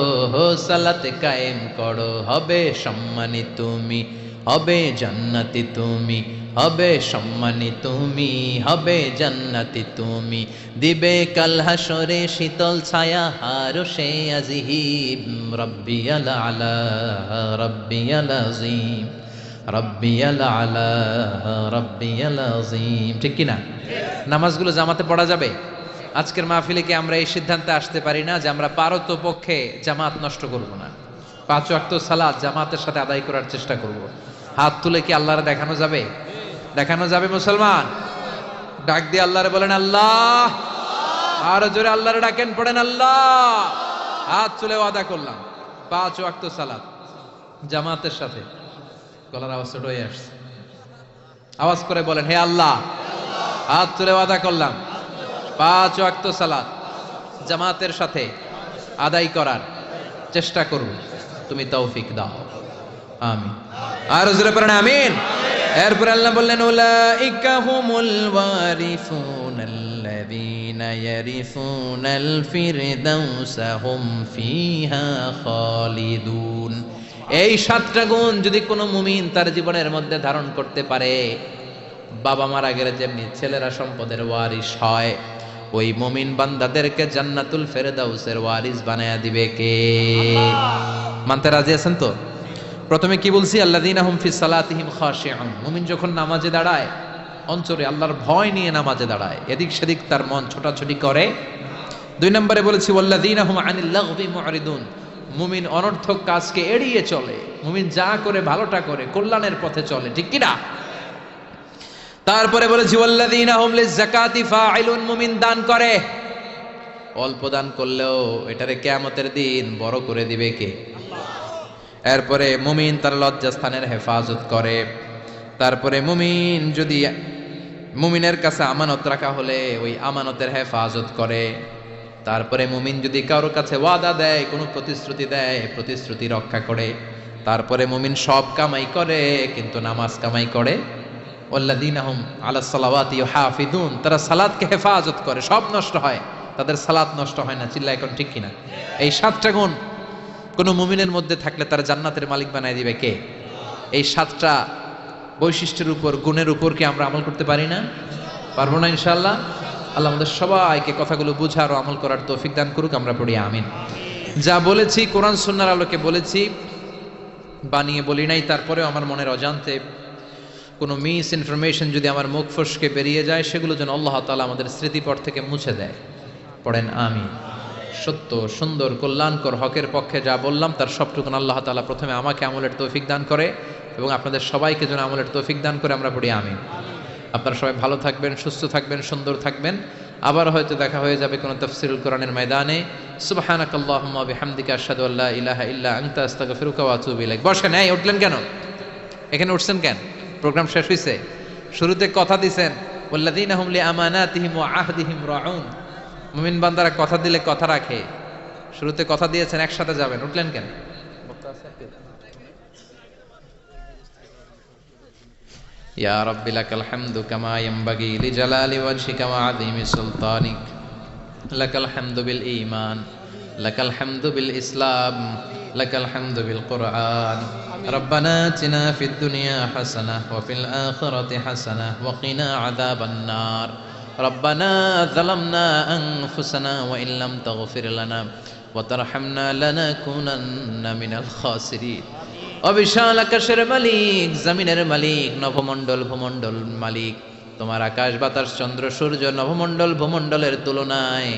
সালাতে কায়েম করো, হবে সম্মানী তুমি, হবে জান্নাতি তুমি, হবে সম্মানী তুমি, হবে জান্নাতি তুমি। দিবে কাল হাসরে শীতল ছায়া আরশে আজিম। রব্বিয়াল আলা, রব্বিয়াল আযীম, রব্বিয়াল আলা, রব্বিয়াল আযীম। ঠিক কি না? নামাজগুলো জামাতে পড়া যাবে? আজকের মাহফিলে কি আমরা এই সিদ্ধান্তে আসতে পারি না যে আমরা পারতপক্ষে জামাত নষ্ট করব না, 5 ওয়াক্ত সালাত জামাতের সাথে আদায় করার চেষ্টা করব? হাত তুলে কি আল্লাহরে দেখানো যাবে? দেখানো যাবে মুসলমান? ডাক দিয়ে আল্লাহরে বলেন আল্লাহ। আর জোরে আল্লাহরে ডাকেন, পড়েন আল্লাহ। হাত তুলে ওয়াদা করলাম 5 ওয়াক্ত সালাত জামাতের সাথে। গলার আওয়াজ ছোট হয়ে আসছে, আওয়াজ করে বলেন হে আল্লাহ। হাত তুলে ওয়াদা করলাম 5 ওয়াক্ত সালাত জামাতের সাথে আদায় করার চেষ্টা করব, তুমি তৌফিক দাও। আমিন। আর জোরে পড়েন আমিন। এরপর আল্লাহ বললেন উলাইকা হুমুল ওয়ারিসুনাল্লাযীনা ইয়ারিসুনাল ফিরদাউসা হুম ফিহা খালিদুন। এই 7টা গুণ যদি কোনো মুমিন তার জীবনের মধ্যে ধারণ করতে পারে, বাবা মারা গেলে যেমনি ছেলেরা সম্পদের ওয়ারিস হয়, ওই মুমিন বান্দাদেরকে জান্নাতুল ফেরদাউসের ওয়ারিস বানায়া দিবে কে? মানতে রাজি আছেন তো? প্রথমে কি বলছি? আল্লাযীনা হুম ফিস সালাতিহিম খাশিউন। মুমিন যখন নামাজে দাঁড়ায়, অন্তরে আল্লাহর ভয় নিয়ে নামাজে দাঁড়ায়, এদিক সেদিক তার মন ছোটাছুটি করে। 2 নম্বরে বলেছি ওয়াল্লাযীনা হুম আনিল লাগবি মুরিদুন। মুমিন অনর্থক কাজকে এড়িয়ে চলে। মুমিন যা করে ভালোটা করে, কল্যাণের পথে চলে। ঠিক কি না? তারপরে বলেছি ওয়াল্লাযীনা হুম লিয-যাকাতি ফাইলুন। মুমিন দান করে, অল্প দান করলেও এটারে কিয়ামতের দিন বড় করে দিবে কে? এরপরে মুমিন তার লজ্জাস্থানের হেফাজত করে। তারপরে মুমিন যদি মুমিনের কাছে আমানত রাখা হলে ওই আমানতের হেফাজত করে। তারপরে মুমিন যদি কারোর কাছে ওয়াদা দেয়, কোনো প্রতিশ্রুতি দেয়, প্রতিশ্রুতি রক্ষা করে। তারপরে মুমিন সব কামাই করে, কিন্তু নামাজ কামাই করে। ওয়াল্লাযীনা হুম আলাস সালাওয়াতি ইউহাফিযুন। তারা সালাতকে হেফাজত করে, সব নষ্ট হয়, তাদের সালাত নষ্ট হয় না। চিল্লা এখন ঠিক কিনা? এই 7টা গুণ কোন মুমিনের মধ্যে থাকলে তার জান্নাতের মালিক বানায় দিবে কে? এই 7টা বৈশিষ্ট্যের উপর, গুণের উপর কি আমরা আমল করতে পারি না? পারবো না ইনশাআল্লাহ? আল্লাহ আমাদের সবাইকে কথাগুলো বুঝার ও আমল করার তৌফিক দান করুক। আমরা পড়ি আমিন। যা বলেছি কোরআন সুন্নাহর আলোকে বলেছি, বানিয়ে বলি নাই। তারপরেও আমার মনের অজান্তে কোনো মিস ইনফরমেশন যদি আমার মুখ ফসকে বেরিয়ে যায়, সেগুলো যেন আল্লাহ তাআলা আমাদের স্মৃতিপট থেকে মুছে দেয়। পড়েন আমিন। সত্য, সুন্দর, কল্যাণকর, হকের পক্ষে যা বললাম তার সবটুকুন আল্লাহ তাআলা প্রথমে আমাকে আমলের তৌফিক দান করে এবং আপনাদের সবাইকে যেন আমলের তৌফিক দান করে। আমরা পড়ি আমিন। আপনারা সবাই ভালো থাকবেন, সুস্থ থাকবেন, সুন্দর থাকবেন। আবার হয়তো দেখা হয়ে যাবে কোনো তাফসীরুল কোরআনের ময়দানে। সুবহানাকাল্লাহুম্মা ওয়া বিহামদিকা আশহাদু আল্লা ইলাহা ইল্লা আনতা আস্তাগফিরুকা ওয়া আতুবু ইলাইক। বসেন। এই উঠলেন কেন? এখানে উঠছেন কেন? প্রোগ্রাম শেষ হইছে? শুরুতে কথা দিছেন ওয়াল্লাযীনা হুম লিআমানাতিহিম ওয়া আহদিহিম রাউন। মুমিন বান্দারা কথা দিলে কথা রাখে। শুরুতে কথা দিয়েছেন, একসাথে যাবেন, উঠলেন কেন? ইয়া রাব্বি লাকাল হামদু কামা ইয়ানবাগি লিজালালি ওয়াজহিকা ওয়া আযীমি সুলতানিক লাকাল হামদু বিল ঈমান লাকাল হামদু বিল ইসলাম লাকাল হামদু বিল কুরআন রব্বানা আতিনা ফিদ দুনিয়া হাসানাহ ওয়া ফিল আখিরাতি হাসানাহ ওয়া কিনা আযাবান নার রব্বানা যালামনা আনফুসানা ওয়া ইন লাম তাগফির লানা ওয়া তারহামনা লানাকুনান্না মিনাল খাসিরিন। অবিশাল আকাশের মালিক, জমিনের মালিক, নভমণ্ডল ভূমণ্ডল মালিক, তোমার আকাশ বাতাস চন্দ্র সূর্য নভমণ্ডল ভূমণ্ডলের তুলনায়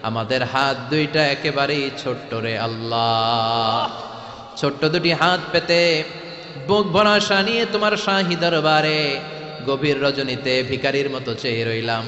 আমাদের হাত দুইটা একেবারেই ছোট্ট রে আল্লাহ। ছোট্ট দুটি হাত পেতে বুক ভরা আশা নিয়ে তোমার শাহী দরবারে গভীর রজনীতে ভিখারির মতো চেয়ে রইলাম।